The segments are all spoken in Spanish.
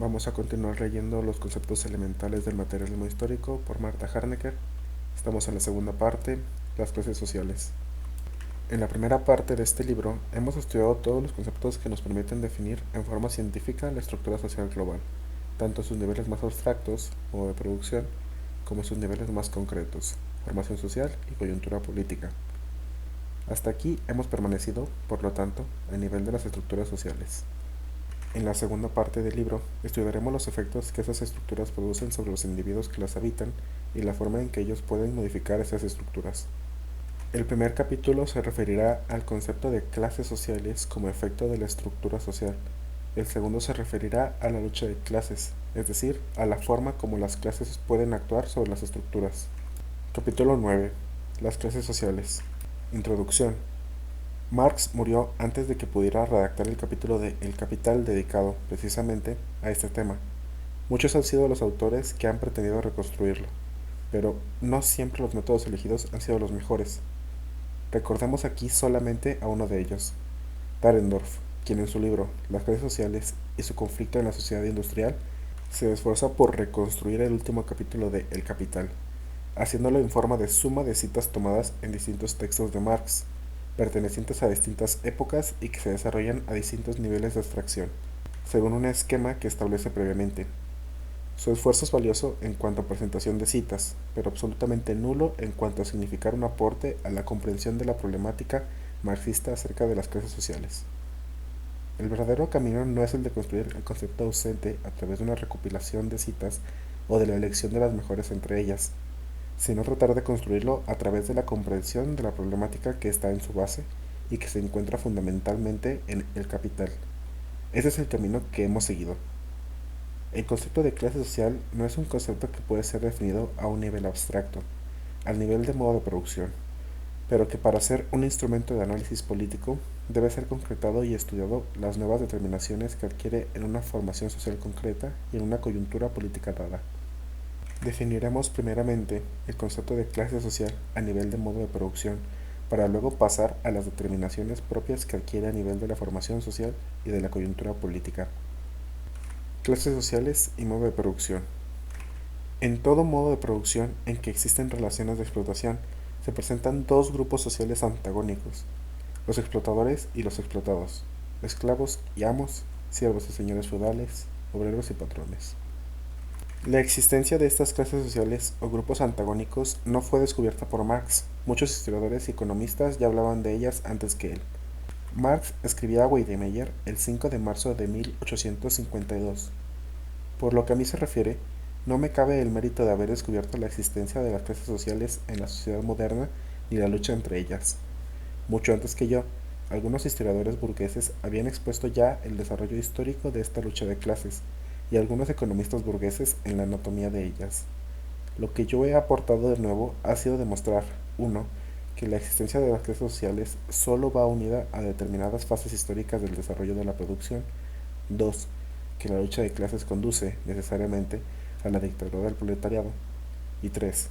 Vamos a continuar leyendo los conceptos elementales del materialismo histórico por Marta Harnecker. Estamos en la segunda parte, las clases sociales. En la primera parte de este libro hemos estudiado todos los conceptos que nos permiten definir en forma científica la estructura social global, tanto sus niveles más abstractos, modo de producción, como sus niveles más concretos, formación social y coyuntura política. Hasta aquí hemos permanecido, por lo tanto, a nivel de las estructuras sociales. En la segunda parte del libro estudiaremos los efectos que esas estructuras producen sobre los individuos que las habitan y la forma en que ellos pueden modificar esas estructuras. El primer capítulo se referirá al concepto de clases sociales como efecto de la estructura social. El segundo se referirá a la lucha de clases, es decir, a la forma como las clases pueden actuar sobre las estructuras. Capítulo 9. Las clases sociales. Introducción. Marx murió antes de que pudiera redactar el capítulo de El Capital dedicado, precisamente, a este tema. Muchos han sido los autores que han pretendido reconstruirlo, pero no siempre los métodos elegidos han sido los mejores. Recordemos aquí solamente a uno de ellos, Dahrendorf, quien en su libro Las clases sociales y su conflicto en la sociedad industrial se esfuerza por reconstruir el último capítulo de El Capital, haciéndolo en forma de suma de citas tomadas en distintos textos de Marx, pertenecientes a distintas épocas y que se desarrollan a distintos niveles de abstracción, según un esquema que establece previamente. Su esfuerzo es valioso en cuanto a presentación de citas, pero absolutamente nulo en cuanto a significar un aporte a la comprensión de la problemática marxista acerca de las clases sociales. El verdadero camino no es el de construir el concepto ausente a través de una recopilación de citas o de la elección de las mejores entre ellas, sino tratar de construirlo a través de la comprensión de la problemática que está en su base y que se encuentra fundamentalmente en el capital. Ese es el camino que hemos seguido. El concepto de clase social no es un concepto que puede ser definido a un nivel abstracto, al nivel de modo de producción, pero que para ser un instrumento de análisis político debe ser concretado y estudiado las nuevas determinaciones que adquiere en una formación social concreta y en una coyuntura política dada. Definiremos primeramente el concepto de clase social a nivel de modo de producción, para luego pasar a las determinaciones propias que adquiere a nivel de la formación social y de la coyuntura política. Clases sociales y modo de producción. En todo modo de producción en que existen relaciones de explotación, se presentan dos grupos sociales antagónicos, los explotadores y los explotados, esclavos y amos, siervos y señores feudales, obreros y patrones. La existencia de estas clases sociales o grupos antagónicos no fue descubierta por Marx. Muchos historiadores y economistas ya hablaban de ellas antes que él. Marx escribía a Weidemeyer el 5 de marzo de 1852. Por lo que a mí se refiere, no me cabe el mérito de haber descubierto la existencia de las clases sociales en la sociedad moderna ni la lucha entre ellas. Mucho antes que yo, algunos historiadores burgueses habían expuesto ya el desarrollo histórico de esta lucha de clases, y algunos economistas burgueses en la anatomía de ellas. Lo que yo he aportado de nuevo ha sido demostrar, 1. Que la existencia de las clases sociales solo va unida a determinadas fases históricas del desarrollo de la producción; 2. Que la lucha de clases conduce, necesariamente, a la dictadura del proletariado; y 3.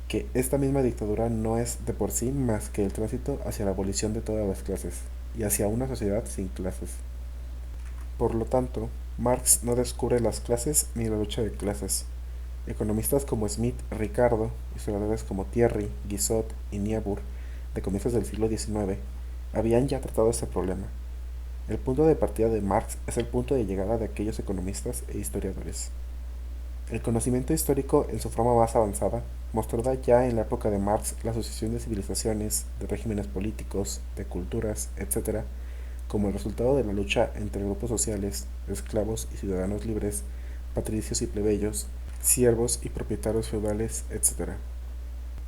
Que esta misma dictadura no es de por sí más que el tránsito hacia la abolición de todas las clases, y hacia una sociedad sin clases. Por lo tanto, Marx no descubre las clases ni la lucha de clases. Economistas como Smith, Ricardo, historiadores como Thierry, Guizot y Niebuhr, de comienzos del siglo XIX, habían ya tratado este problema. El punto de partida de Marx es el punto de llegada de aquellos economistas e historiadores. El conocimiento histórico en su forma más avanzada mostraba ya en la época de Marx la sucesión de civilizaciones, de regímenes políticos, de culturas, etc., como el resultado de la lucha entre grupos sociales, esclavos y ciudadanos libres, patricios y plebeyos, siervos y propietarios feudales, etc.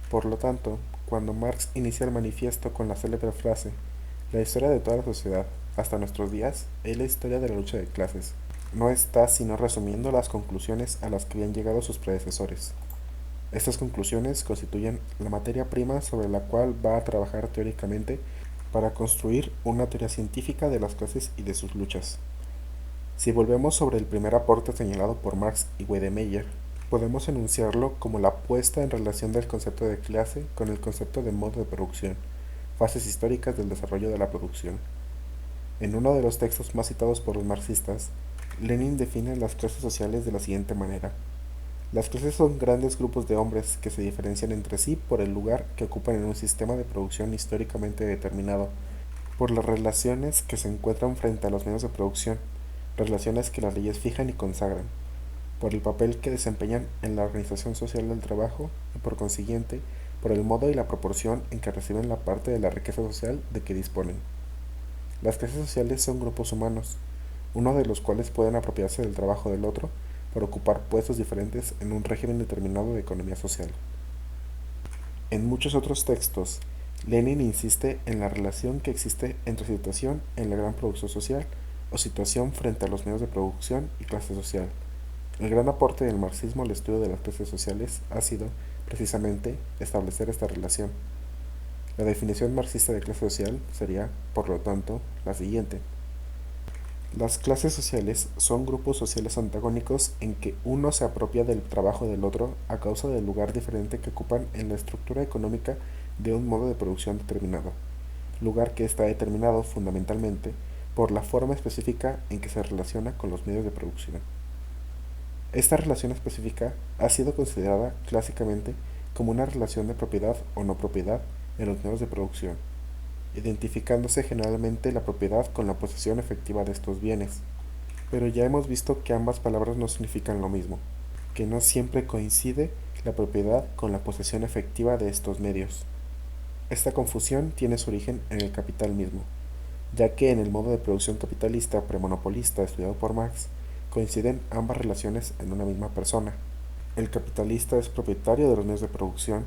Por lo tanto, cuando Marx inicia el manifiesto con la célebre frase «La historia de toda la sociedad, hasta nuestros días, es la historia de la lucha de clases», no está sino resumiendo las conclusiones a las que habían llegado sus predecesores. Estas conclusiones constituyen la materia prima sobre la cual va a trabajar teóricamente para construir una teoría científica de las clases y de sus luchas. Si volvemos sobre el primer aporte señalado por Marx y Weidemeyer, podemos enunciarlo como la puesta en relación del concepto de clase con el concepto de modo de producción, fases históricas del desarrollo de la producción. En uno de los textos más citados por los marxistas, Lenin define las clases sociales de la siguiente manera. Las clases son grandes grupos de hombres que se diferencian entre sí por el lugar que ocupan en un sistema de producción históricamente determinado, por las relaciones que se encuentran frente a los medios de producción, relaciones que las leyes fijan y consagran, por el papel que desempeñan en la organización social del trabajo y por consiguiente por el modo y la proporción en que reciben la parte de la riqueza social de que disponen. Las clases sociales son grupos humanos, uno de los cuales pueden apropiarse del trabajo del otro por ocupar puestos diferentes en un régimen determinado de economía social. En muchos otros textos, Lenin insiste en la relación que existe entre situación en la gran producción social o situación frente a los medios de producción y clase social. El gran aporte del marxismo al estudio de las clases sociales ha sido, precisamente, establecer esta relación. La definición marxista de clase social sería, por lo tanto, la siguiente. Las clases sociales son grupos sociales antagónicos en que uno se apropia del trabajo del otro a causa del lugar diferente que ocupan en la estructura económica de un modo de producción determinado, lugar que está determinado fundamentalmente por la forma específica en que se relaciona con los medios de producción. Esta relación específica ha sido considerada clásicamente como una relación de propiedad o no propiedad en los medios de producción, identificándose generalmente la propiedad con la posesión efectiva de estos bienes. Pero ya hemos visto que ambas palabras no significan lo mismo, que no siempre coincide la propiedad con la posesión efectiva de estos medios. Esta confusión tiene su origen en el capital mismo, ya que en el modo de producción capitalista premonopolista estudiado por Marx, coinciden ambas relaciones en una misma persona. El capitalista es propietario de los medios de producción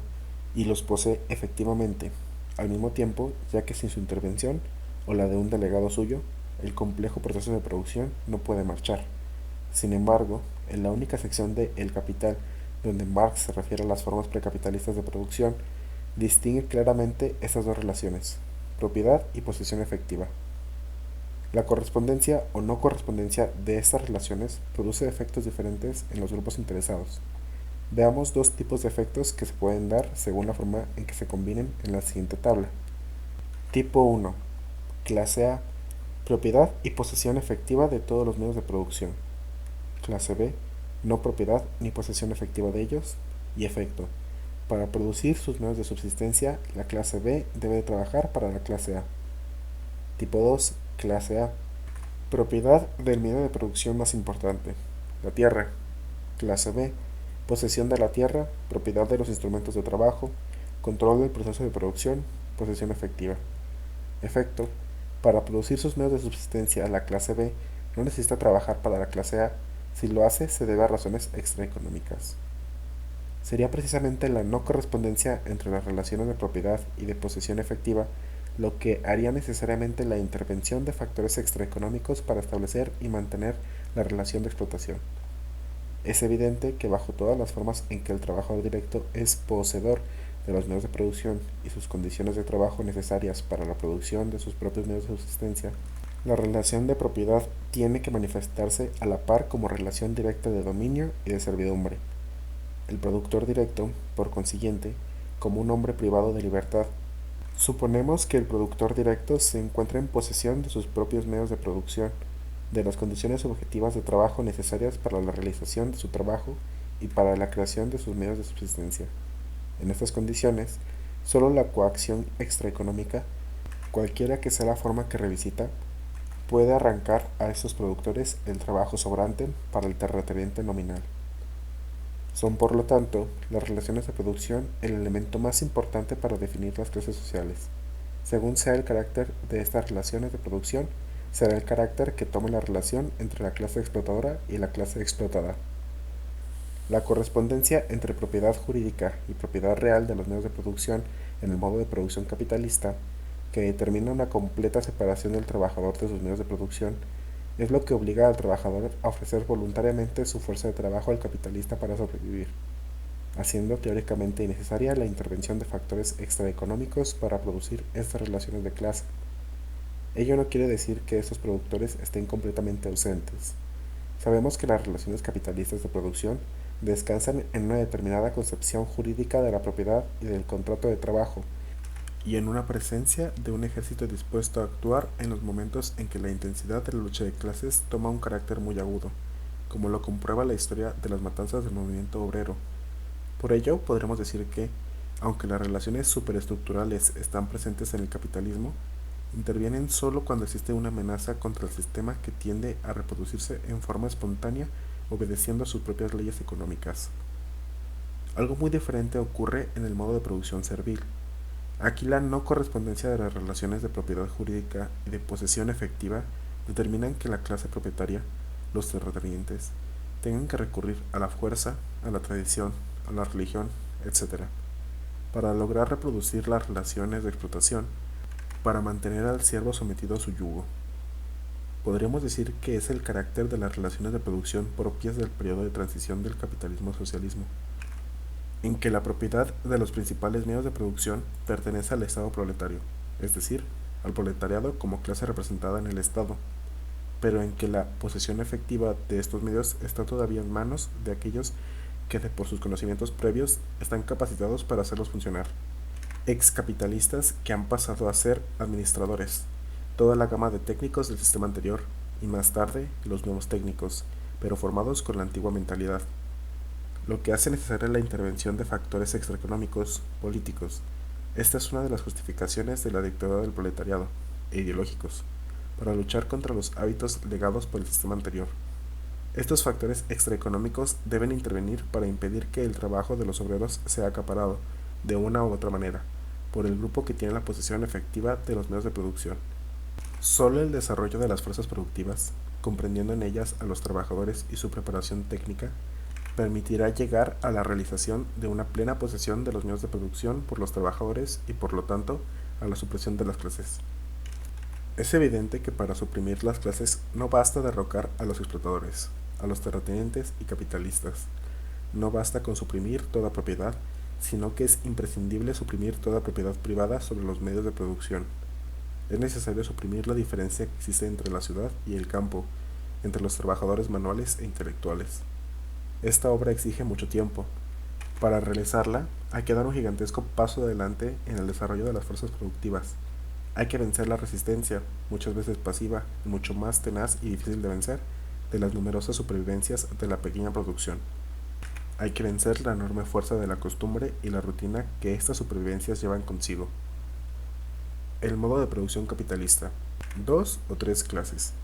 y los posee efectivamente, al mismo tiempo, ya que sin su intervención o la de un delegado suyo, el complejo proceso de producción no puede marchar. Sin embargo, en la única sección de El Capital, donde Marx se refiere a las formas precapitalistas de producción, distingue claramente estas dos relaciones, propiedad y posesión efectiva. La correspondencia o no correspondencia de estas relaciones produce efectos diferentes en los grupos interesados. Veamos dos tipos de efectos que se pueden dar según la forma en que se combinen en la siguiente tabla. Tipo 1. Clase A. Propiedad y posesión efectiva de todos los medios de producción. Clase B. No propiedad ni posesión efectiva de ellos. Y efecto. Para producir sus medios de subsistencia, la clase B debe trabajar para la clase A. Tipo 2. Clase A. Propiedad del medio de producción más importante, la tierra. Clase B. Posesión de la tierra, propiedad de los instrumentos de trabajo, control del proceso de producción, posesión efectiva. Efecto. Para producir sus medios de subsistencia, la clase B no necesita trabajar para la clase A. Si lo hace, se debe a razones extraeconómicas. Sería precisamente la no correspondencia entre las relaciones de propiedad y de posesión efectiva lo que haría necesariamente la intervención de factores extraeconómicos para establecer y mantener la relación de explotación. Es evidente que bajo todas las formas en que el trabajador directo es poseedor de los medios de producción y sus condiciones de trabajo necesarias para la producción de sus propios medios de subsistencia, la relación de propiedad tiene que manifestarse a la par como relación directa de dominio y de servidumbre. El productor directo, por consiguiente, como un hombre privado de libertad. Suponemos que el productor directo se encuentra en posesión de sus propios medios de producción, de las condiciones objetivas de trabajo necesarias para la realización de su trabajo y para la creación de sus medios de subsistencia. En estas condiciones, solo la coacción extraeconómica, cualquiera que sea la forma que revisita, puede arrancar a estos productores el trabajo sobrante para el terrateniente nominal. Son, por lo tanto, las relaciones de producción el elemento más importante para definir las clases sociales. Según sea el carácter de estas relaciones de producción, será el carácter que tome la relación entre la clase explotadora y la clase explotada. La correspondencia entre propiedad jurídica y propiedad real de los medios de producción en el modo de producción capitalista, que determina una completa separación del trabajador de sus medios de producción, es lo que obliga al trabajador a ofrecer voluntariamente su fuerza de trabajo al capitalista para sobrevivir, haciendo teóricamente innecesaria la intervención de factores extraeconómicos para producir estas relaciones de clase. Ello no quiere decir que estos productores estén completamente ausentes. Sabemos que las relaciones capitalistas de producción descansan en una determinada concepción jurídica de la propiedad y del contrato de trabajo, y en una presencia de un ejército dispuesto a actuar en los momentos en que la intensidad de la lucha de clases toma un carácter muy agudo, como lo comprueba la historia de las matanzas del movimiento obrero. Por ello, podremos decir que, aunque las relaciones superestructurales están presentes en el capitalismo, intervienen solo cuando existe una amenaza contra el sistema que tiende a reproducirse en forma espontánea obedeciendo a sus propias leyes económicas. Algo muy diferente ocurre en el modo de producción servil. Aquí la no correspondencia de las relaciones de propiedad jurídica y de posesión efectiva determinan que la clase propietaria, los terratenientes, tengan que recurrir a la fuerza, a la tradición, a la religión, etc., para lograr reproducir las relaciones de explotación, para mantener al siervo sometido a su yugo. Podríamos decir que es el carácter de las relaciones de producción propias del periodo de transición del capitalismo-socialismo, en que la propiedad de los principales medios de producción pertenece al Estado proletario, es decir, al proletariado como clase representada en el Estado, pero en que la posesión efectiva de estos medios está todavía en manos de aquellos que por sus conocimientos previos están capacitados para hacerlos funcionar. Excapitalistas que han pasado a ser administradores, toda la gama de técnicos del sistema anterior, y más tarde los nuevos técnicos, pero formados con la antigua mentalidad, lo que hace necesaria la intervención de factores extraeconómicos, políticos. Esta es una de las justificaciones de la dictadura del proletariado, e ideológicos, para luchar contra los hábitos legados por el sistema anterior. Estos factores extraeconómicos deben intervenir para impedir que el trabajo de los obreros sea acaparado, de una u otra manera, por el grupo que tiene la posesión efectiva de los medios de producción. Solo el desarrollo de las fuerzas productivas, comprendiendo en ellas a los trabajadores y su preparación técnica, permitirá llegar a la realización de una plena posesión de los medios de producción por los trabajadores y por lo tanto a la supresión de las clases. Es evidente que para suprimir las clases no basta derrocar a los explotadores, a los terratenientes y capitalistas. No basta con suprimir toda propiedad, sino que es imprescindible suprimir toda propiedad privada sobre los medios de producción. Es necesario suprimir la diferencia que existe entre la ciudad y el campo, entre los trabajadores manuales e intelectuales. Esta obra exige mucho tiempo. Para realizarla, hay que dar un gigantesco paso adelante en el desarrollo de las fuerzas productivas. Hay que vencer la resistencia, muchas veces pasiva y mucho más tenaz y difícil de vencer, de las numerosas supervivencias de la pequeña producción. Hay que vencer la enorme fuerza de la costumbre y la rutina que estas supervivencias llevan consigo. El modo de producción capitalista. 2 o 3 clases.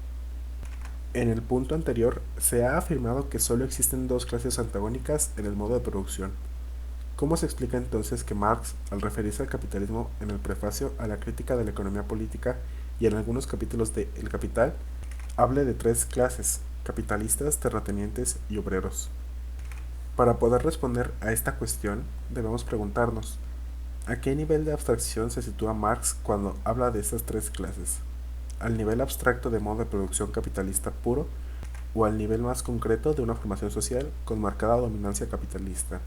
En el punto anterior se ha afirmado que solo existen dos clases antagónicas en el modo de producción. ¿Cómo se explica entonces que Marx, al referirse al capitalismo en el prefacio a la crítica de la economía política y en algunos capítulos de El Capital, hable de tres clases: capitalistas, terratenientes y obreros? Para poder responder a esta cuestión, debemos preguntarnos, ¿a qué nivel de abstracción se sitúa Marx cuando habla de estas tres clases? ¿Al nivel abstracto de modo de producción capitalista puro o al nivel más concreto de una formación social con marcada dominancia capitalista?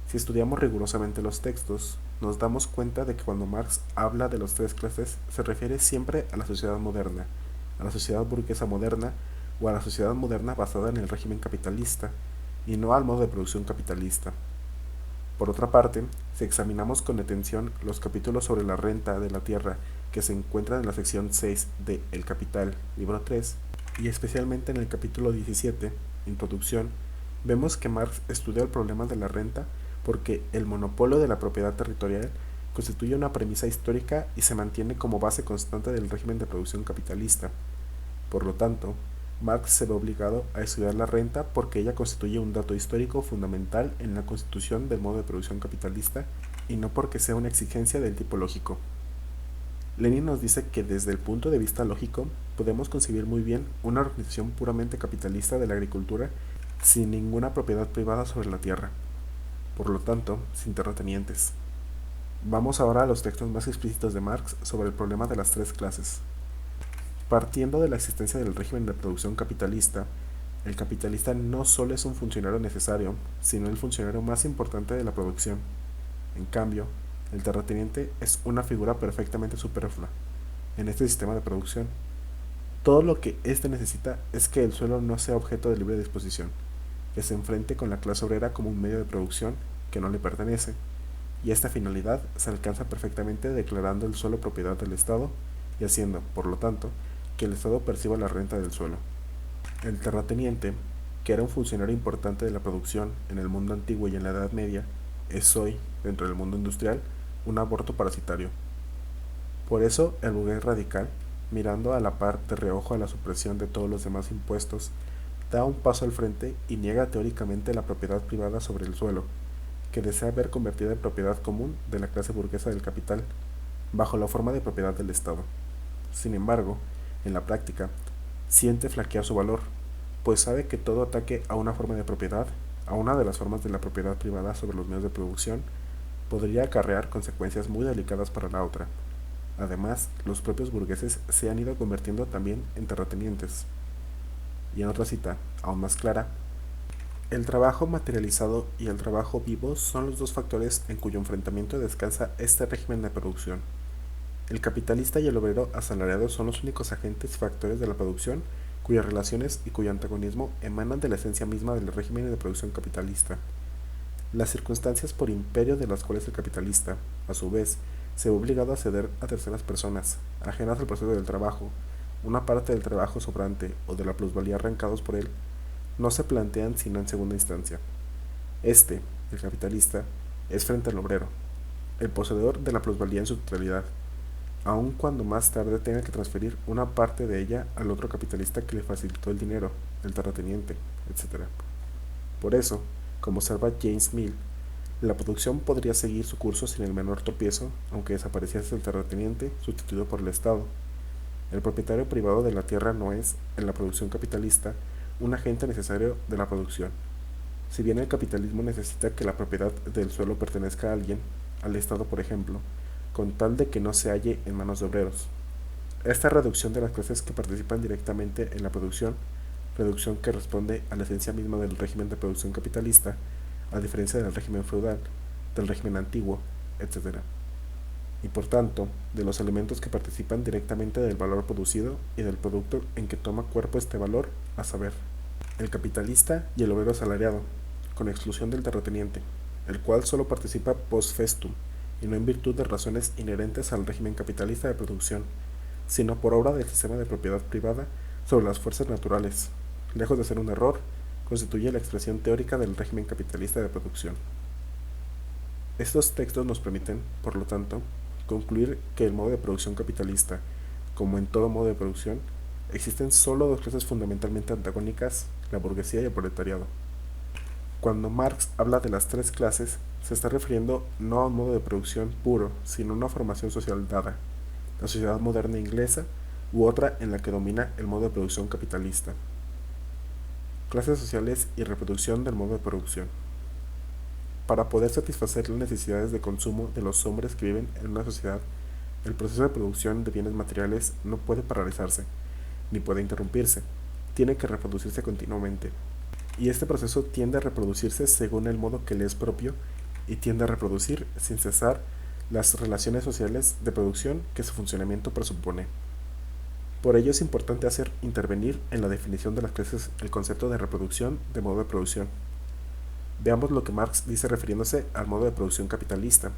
Si estudiamos rigurosamente los textos, nos damos cuenta de que cuando Marx habla de las tres clases se refiere siempre a la sociedad moderna, a la sociedad burguesa moderna o a la sociedad moderna basada en el régimen capitalista, y no al modo de producción capitalista. Por otra parte, si examinamos con atención los capítulos sobre la renta de la tierra que se encuentran en la sección 6 de El Capital, libro 3, y especialmente en el capítulo 17, Introducción, vemos que Marx estudia el problema de la renta porque el monopolio de la propiedad territorial constituye una premisa histórica y se mantiene como base constante del régimen de producción capitalista. Por lo tanto, Marx se ve obligado a estudiar la renta porque ella constituye un dato histórico fundamental en la constitución del modo de producción capitalista y no porque sea una exigencia del tipo lógico. Lenin nos dice que desde el punto de vista lógico podemos concebir muy bien una organización puramente capitalista de la agricultura sin ninguna propiedad privada sobre la tierra, por lo tanto, sin terratenientes. Vamos ahora a los textos más explícitos de Marx sobre el problema de las tres clases. Partiendo de la existencia del régimen de producción capitalista, el capitalista no solo es un funcionario necesario, sino el funcionario más importante de la producción. En cambio, el terrateniente es una figura perfectamente superflua en este sistema de producción. Todo lo que éste necesita es que el suelo no sea objeto de libre disposición, que se enfrente con la clase obrera como un medio de producción que no le pertenece, y esta finalidad se alcanza perfectamente declarando el suelo propiedad del Estado y haciendo, por lo tanto, que el Estado perciba la renta del suelo. El terrateniente, que era un funcionario importante de la producción en el mundo antiguo y en la Edad Media, es hoy, dentro del mundo industrial, un aborto parasitario. Por eso, el burgués radical, mirando a la par de reojo a la supresión de todos los demás impuestos, da un paso al frente y niega teóricamente la propiedad privada sobre el suelo, que desea ver convertida en propiedad común de la clase burguesa del capital, bajo la forma de propiedad del Estado. Sin embargo, en la práctica, siente flaquear su valor, pues sabe que todo ataque a una forma de propiedad, a una de las formas de la propiedad privada sobre los medios de producción, podría acarrear consecuencias muy delicadas para la otra. Además, los propios burgueses se han ido convirtiendo también en terratenientes. Y en otra cita, aún más clara, el trabajo materializado y el trabajo vivo son los dos factores en cuyo enfrentamiento descansa este régimen de producción. El capitalista y el obrero asalariado son los únicos agentes y factores de la producción cuyas relaciones y cuyo antagonismo emanan de la esencia misma del régimen de producción capitalista. Las circunstancias por imperio de las cuales el capitalista, a su vez, se ve obligado a ceder a terceras personas, ajenas al proceso del trabajo, una parte del trabajo sobrante o de la plusvalía arrancados por él, no se plantean sino en segunda instancia. Este, el capitalista, es frente al obrero, el poseedor de la plusvalía en su totalidad, aun cuando más tarde tenga que transferir una parte de ella al otro capitalista que le facilitó el dinero, el terrateniente, etc. Por eso, como observa James Mill, la producción podría seguir su curso sin el menor tropiezo, aunque desapareciese el terrateniente sustituido por el Estado. El propietario privado de la tierra no es, en la producción capitalista, un agente necesario de la producción. Si bien el capitalismo necesita que la propiedad del suelo pertenezca a alguien, al Estado por ejemplo, con tal de que no se halle en manos de obreros. Esta reducción de las clases que participan directamente en la producción, reducción que responde a la esencia misma del régimen de producción capitalista, a diferencia del régimen feudal, del régimen antiguo, etc. Y por tanto, de los elementos que participan directamente del valor producido y del producto en que toma cuerpo este valor, a saber, el capitalista y el obrero asalariado, con exclusión del terrateniente, el cual solo participa post festum, y no en virtud de razones inherentes al régimen capitalista de producción, sino por obra del sistema de propiedad privada sobre las fuerzas naturales. Lejos de ser un error, constituye la expresión teórica del régimen capitalista de producción. Estos textos nos permiten, por lo tanto, concluir que el modo de producción capitalista, como en todo modo de producción, existen solo dos clases fundamentalmente antagónicas, la burguesía y el proletariado. Cuando Marx habla de las tres clases, se está refiriendo no a un modo de producción puro, sino a una formación social dada, la sociedad moderna inglesa u otra en la que domina el modo de producción capitalista. Clases sociales y reproducción del modo de producción. Para poder satisfacer las necesidades de consumo de los hombres que viven en una sociedad, el proceso de producción de bienes materiales no puede paralizarse, ni puede interrumpirse, tiene que reproducirse continuamente. Y este proceso tiende a reproducirse según el modo que le es propio y tiende a reproducir sin cesar las relaciones sociales de producción que su funcionamiento presupone. Por ello es importante hacer intervenir en la definición de las clases el concepto de reproducción de modo de producción. Veamos lo que Marx dice refiriéndose al modo de producción capitalista.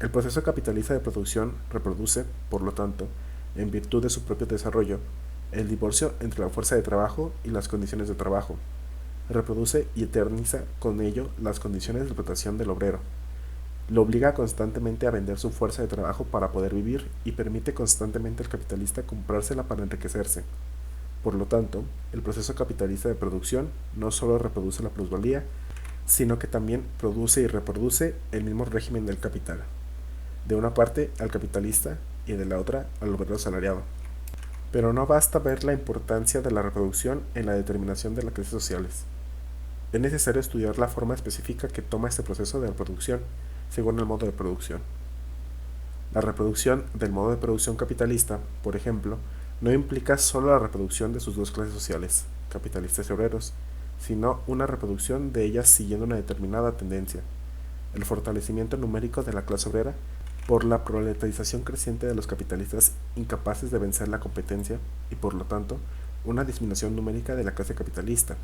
El proceso capitalista de producción reproduce, por lo tanto, en virtud de su propio desarrollo, el divorcio entre la fuerza de trabajo y las condiciones de trabajo. Reproduce y eterniza con ello las condiciones de explotación del obrero. Lo obliga constantemente a vender su fuerza de trabajo para poder vivir y permite constantemente al capitalista comprársela para enriquecerse. Por lo tanto, el proceso capitalista de producción no solo reproduce la plusvalía, sino que también produce y reproduce el mismo régimen del capital, de una parte al capitalista y de la otra al obrero asalariado. Pero no basta ver la importancia de la reproducción en la determinación de las clases sociales. Es necesario estudiar la forma específica que toma este proceso de reproducción, según el modo de producción. La reproducción del modo de producción capitalista, por ejemplo, no implica solo la reproducción de sus dos clases sociales, capitalistas y obreros, sino una reproducción de ellas siguiendo una determinada tendencia, el fortalecimiento numérico de la clase obrera por la proletarización creciente de los capitalistas incapaces de vencer la competencia y por lo tanto una disminución numérica de la clase capitalista.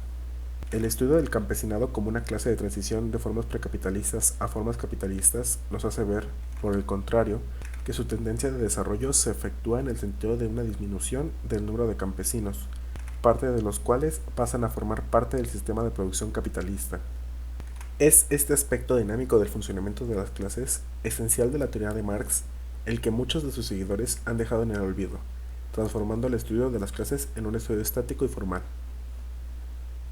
El estudio del campesinado como una clase de transición de formas precapitalistas a formas capitalistas nos hace ver, por el contrario, que su tendencia de desarrollo se efectúa en el sentido de una disminución del número de campesinos, parte de los cuales pasan a formar parte del sistema de producción capitalista. Es este aspecto dinámico del funcionamiento de las clases, esencial de la teoría de Marx, el que muchos de sus seguidores han dejado en el olvido, transformando el estudio de las clases en un estudio estático y formal.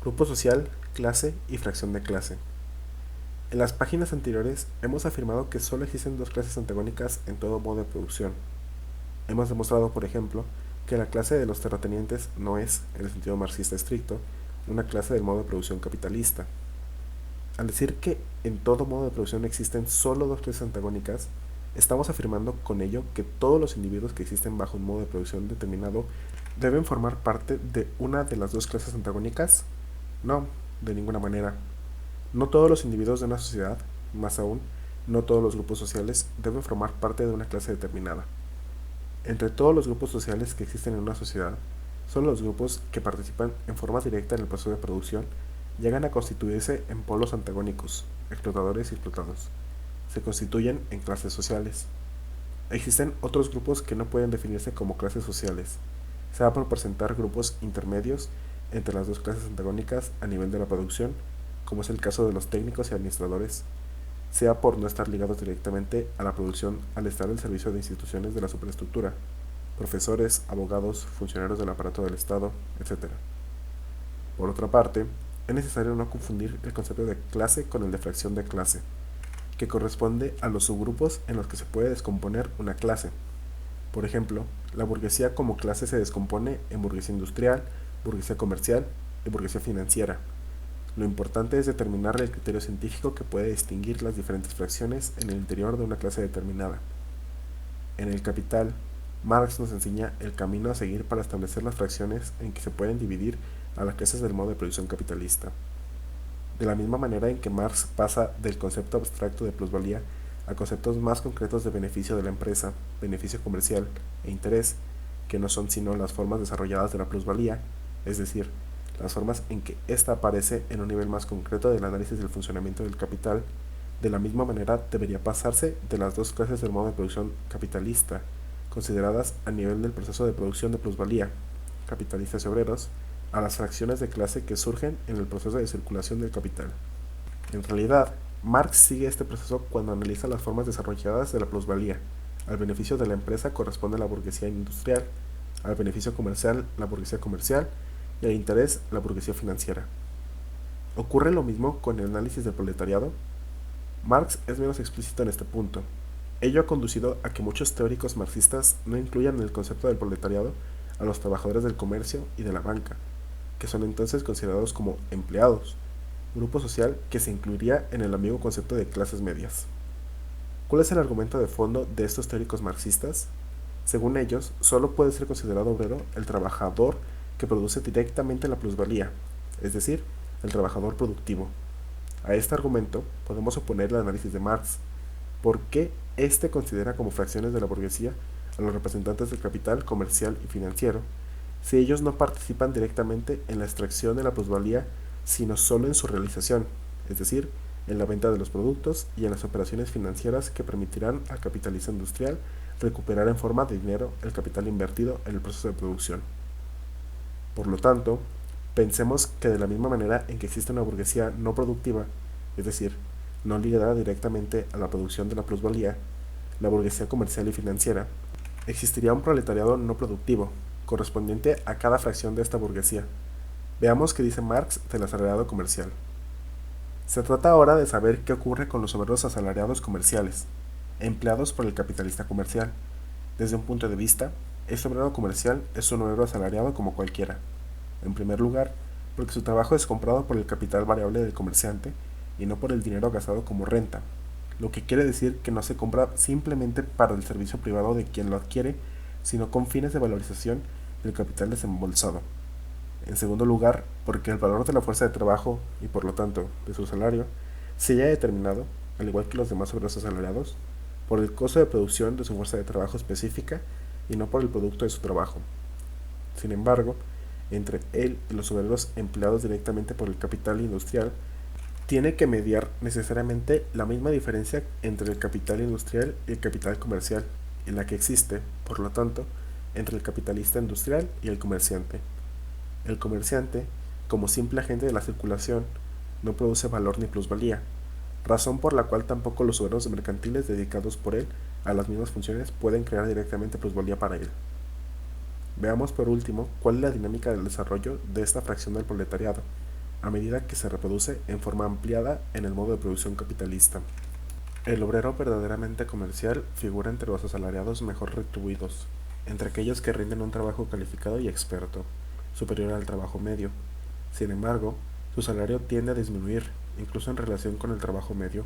Grupo social, clase y fracción de clase. En las páginas anteriores hemos afirmado que solo existen dos clases antagónicas en todo modo de producción. Hemos demostrado, por ejemplo, que la clase de los terratenientes no es, en el sentido marxista estricto, una clase del modo de producción capitalista. Al decir que en todo modo de producción existen solo dos clases antagónicas, estamos afirmando con ello que todos los individuos que existen bajo un modo de producción determinado deben formar parte de una de las dos clases antagónicas. No, de ninguna manera. No todos los individuos de una sociedad, más aún, no todos los grupos sociales deben formar parte de una clase determinada. Entre todos los grupos sociales que existen en una sociedad, solo los grupos que participan en forma directa en el proceso de producción llegan a constituirse en polos antagónicos, explotadores y explotados. Se constituyen en clases sociales. Existen otros grupos que no pueden definirse como clases sociales. Se da por presentar grupos intermedios entre las dos clases antagónicas a nivel de la producción, como es el caso de los técnicos y administradores, sea por no estar ligados directamente a la producción al estar al servicio de instituciones de la superestructura, profesores, abogados, funcionarios del aparato del Estado, etc. Por otra parte, es necesario no confundir el concepto de clase con el de fracción de clase, que corresponde a los subgrupos en los que se puede descomponer una clase. Por ejemplo, la burguesía como clase se descompone en burguesía industrial, burguesía comercial y burguesía financiera. Lo importante es determinar el criterio científico que puede distinguir las diferentes fracciones en el interior de una clase determinada. En el Capital, Marx nos enseña el camino a seguir para establecer las fracciones en que se pueden dividir a las clases del modo de producción capitalista. De la misma manera en que Marx pasa del concepto abstracto de plusvalía a conceptos más concretos de beneficio de la empresa, beneficio comercial e interés, que no son sino las formas desarrolladas de la plusvalía, es decir, las formas en que ésta aparece en un nivel más concreto del análisis del funcionamiento del capital, de la misma manera debería pasarse de las dos clases del modo de producción capitalista, consideradas a nivel del proceso de producción de plusvalía, capitalistas y obreros, a las fracciones de clase que surgen en el proceso de circulación del capital. En realidad, Marx sigue este proceso cuando analiza las formas desarrolladas de la plusvalía. Al beneficio de la empresa corresponde la burguesía industrial, al beneficio comercial la burguesía comercial y al interés la burguesía financiera. ¿Ocurre lo mismo con el análisis del proletariado? Marx es menos explícito en este punto. Ello ha conducido a que muchos teóricos marxistas no incluyan en el concepto del proletariado a los trabajadores del comercio y de la banca, que son entonces considerados como empleados, grupo social que se incluiría en el ambiguo concepto de clases medias. ¿Cuál es el argumento de fondo de estos teóricos marxistas? Según ellos, solo puede ser considerado obrero el trabajador que produce directamente la plusvalía, es decir, el trabajador productivo. A este argumento podemos oponer el análisis de Marx. ¿Por qué éste considera como fracciones de la burguesía a los representantes del capital comercial y financiero, si ellos no participan directamente en la extracción de la plusvalía, sino solo en su realización, es decir, en la venta de los productos y en las operaciones financieras que permitirán al capitalista industrial recuperar en forma de dinero el capital invertido en el proceso de producción? Por lo tanto, pensemos que de la misma manera en que existe una burguesía no productiva, es decir, no ligada directamente a la producción de la plusvalía, la burguesía comercial y financiera, existiría un proletariado no productivo, correspondiente a cada fracción de esta burguesía. Veamos qué dice Marx del asalariado comercial. Se trata ahora de saber qué ocurre con los obreros asalariados comerciales, empleados por el capitalista comercial. Desde un punto de vista, este obrero comercial es un obrero asalariado como cualquiera. En primer lugar, porque su trabajo es comprado por el capital variable del comerciante y no por el dinero gastado como renta, lo que quiere decir que no se compra simplemente para el servicio privado de quien lo adquiere, sino con fines de valorización del capital desembolsado. En segundo lugar, porque el valor de la fuerza de trabajo, y por lo tanto de su salario, se haya determinado, al igual que los demás obreros asalariados, por el costo de producción de su fuerza de trabajo específica y no por el producto de su trabajo. Sin embargo, entre él y los obreros empleados directamente por el capital industrial, tiene que mediar necesariamente la misma diferencia entre el capital industrial y el capital comercial, y la que existe, por lo tanto, entre el capitalista industrial y el comerciante. El comerciante, como simple agente de la circulación, no produce valor ni plusvalía, razón por la cual tampoco los obreros mercantiles dedicados por él a las mismas funciones pueden crear directamente plusvalía para él. Veamos por último cuál es la dinámica del desarrollo de esta fracción del proletariado, a medida que se reproduce en forma ampliada en el modo de producción capitalista. El obrero verdaderamente comercial figura entre los asalariados mejor retribuidos, entre aquellos que rinden un trabajo calificado y experto, superior al trabajo medio. Sin embargo, su salario tiende a disminuir, incluso en relación con el trabajo medio,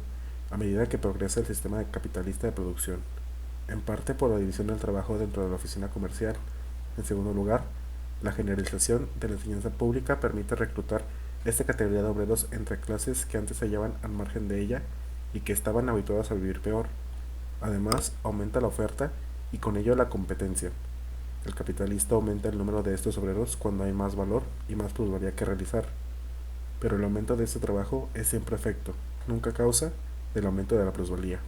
a medida que progresa el sistema capitalista de producción, en parte por la división del trabajo dentro de la oficina comercial. En segundo lugar, la generalización de la enseñanza pública permite reclutar esta categoría de obreros entre clases que antes se hallaban al margen de ella y que estaban habituadas a vivir peor. Además, aumenta la oferta y con ello la competencia. El capitalista aumenta el número de estos obreros cuando hay más valor y más plusvalía que realizar. Pero el aumento de este trabajo es siempre efecto, nunca causa del aumento de la plusvalía.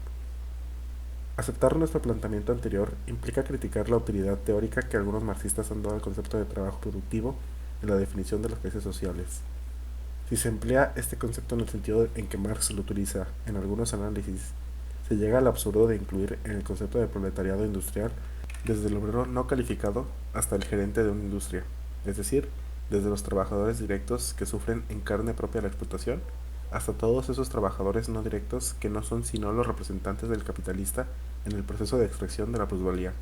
Aceptar nuestro planteamiento anterior implica criticar la utilidad teórica que algunos marxistas han dado al concepto de trabajo productivo en la definición de las clases sociales. Si se emplea este concepto en el sentido en que Marx lo utiliza en algunos análisis, se llega al absurdo de incluir en el concepto de proletariado industrial desde el obrero no calificado hasta el gerente de una industria, es decir, desde los trabajadores directos que sufren en carne propia la explotación, hasta todos esos trabajadores no directos que no son sino los representantes del capitalista en el proceso de extracción de la plusvalía.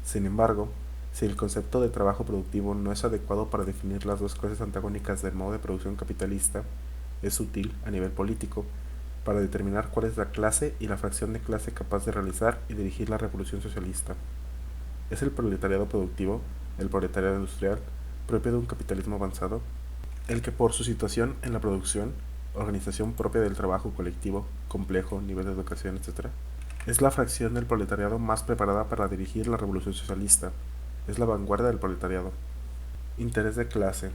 Sin embargo, si el concepto de trabajo productivo no es adecuado para definir las dos clases antagónicas del modo de producción capitalista, es útil, a nivel político, para determinar cuál es la clase y la fracción de clase capaz de realizar y dirigir la revolución socialista. ¿Es el proletariado productivo, el proletariado industrial, propio de un capitalismo avanzado, el que por su situación en la producción, organización propia del trabajo colectivo, complejo, nivel de educación, etc., es la fracción del proletariado más preparada para dirigir la revolución socialista? Es la vanguardia del proletariado. Interés de clase.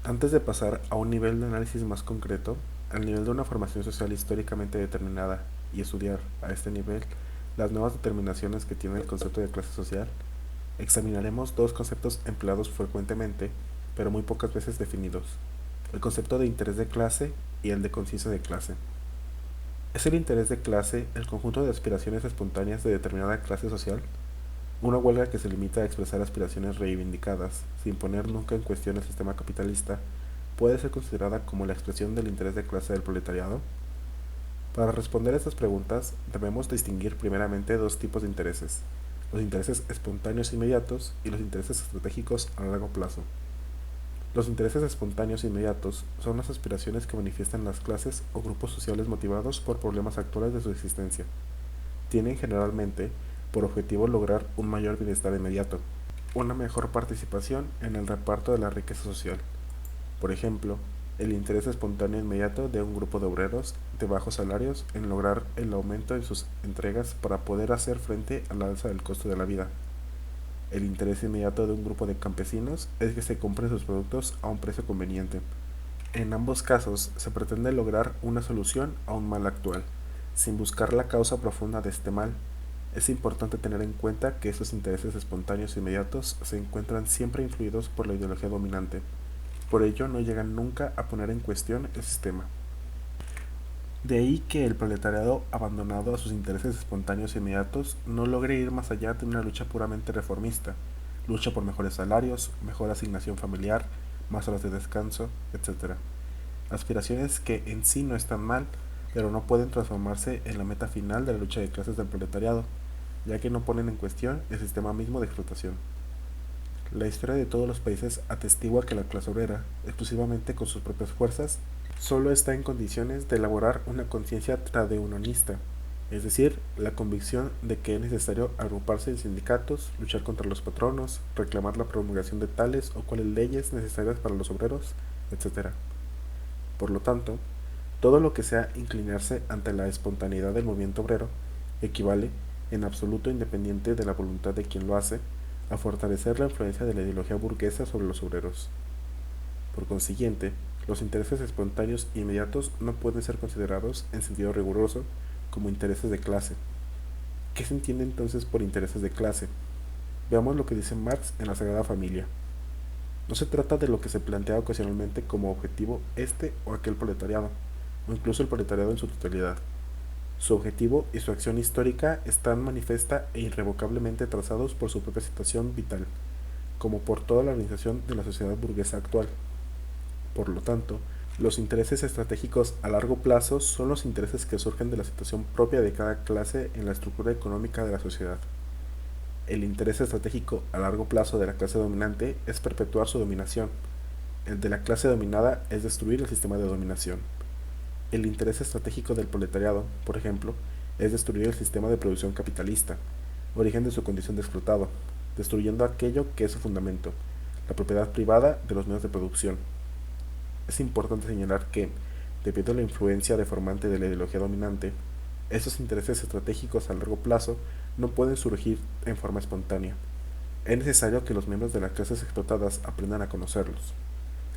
Antes de pasar a un nivel de análisis más concreto, al nivel de una formación social históricamente determinada, y estudiar a este nivel las nuevas determinaciones que tiene el concepto de clase social, examinaremos dos conceptos empleados frecuentemente, pero muy pocas veces definidos: el concepto de interés de clase y el de conciencia de clase. ¿Es el interés de clase el conjunto de aspiraciones espontáneas de determinada clase social? Una huelga que se limita a expresar aspiraciones reivindicadas, sin poner nunca en cuestión el sistema capitalista, ¿puede ser considerada como la expresión del interés de clase del proletariado? Para responder a estas preguntas, debemos distinguir primeramente dos tipos de intereses: los intereses espontáneos inmediatos y los intereses estratégicos a largo plazo. Los intereses espontáneos inmediatos son las aspiraciones que manifiestan las clases o grupos sociales motivados por problemas actuales de su existencia. Tienen generalmente por objetivo lograr un mayor bienestar inmediato, una mejor participación en el reparto de la riqueza social. Por ejemplo, el interés espontáneo inmediato de un grupo de obreros de bajos salarios en lograr el aumento en sus entregas para poder hacer frente al alza del costo de la vida. El interés inmediato de un grupo de campesinos es que se compren sus productos a un precio conveniente. En ambos casos se pretende lograr una solución a un mal actual, sin buscar la causa profunda de este mal. Es importante tener en cuenta que estos intereses espontáneos inmediatos se encuentran siempre influidos por la ideología dominante. Por ello no llegan nunca a poner en cuestión el sistema. De ahí que el proletariado, abandonado a sus intereses espontáneos e inmediatos, no logre ir más allá de una lucha puramente reformista, lucha por mejores salarios, mejor asignación familiar, más horas de descanso, etc. Aspiraciones que en sí no están mal, pero no pueden transformarse en la meta final de la lucha de clases del proletariado, ya que no ponen en cuestión el sistema mismo de explotación. La historia de todos los países atestigua que la clase obrera, exclusivamente con sus propias fuerzas, solo está en condiciones de elaborar una conciencia tradeunionista, es decir, la convicción de que es necesario agruparse en sindicatos, luchar contra los patronos, reclamar la promulgación de tales o cuales leyes necesarias para los obreros, etc. Por lo tanto, todo lo que sea inclinarse ante la espontaneidad del movimiento obrero equivale, en absoluto independiente de la voluntad de quien lo hace, a fortalecer la influencia de la ideología burguesa sobre los obreros. Por consiguiente, los intereses espontáneos e inmediatos no pueden ser considerados en sentido riguroso como intereses de clase. ¿Qué se entiende entonces por intereses de clase? Veamos lo que dice Marx en la Sagrada Familia. No se trata de lo que se plantea ocasionalmente como objetivo este o aquel proletariado, o incluso el proletariado en su totalidad. Su objetivo y su acción histórica están manifiesta e irrevocablemente trazados por su propia situación vital, como por toda la organización de la sociedad burguesa actual. Por lo tanto, los intereses estratégicos a largo plazo son los intereses que surgen de la situación propia de cada clase en la estructura económica de la sociedad. El interés estratégico a largo plazo de la clase dominante es perpetuar su dominación. El de la clase dominada es destruir el sistema de dominación. El interés estratégico del proletariado, por ejemplo, es destruir el sistema de producción capitalista, origen de su condición de explotado, destruyendo aquello que es su fundamento, la propiedad privada de los medios de producción. Es importante señalar que, debido a la influencia deformante de la ideología dominante, estos intereses estratégicos a largo plazo no pueden surgir en forma espontánea. Es necesario que los miembros de las clases explotadas aprendan a conocerlos.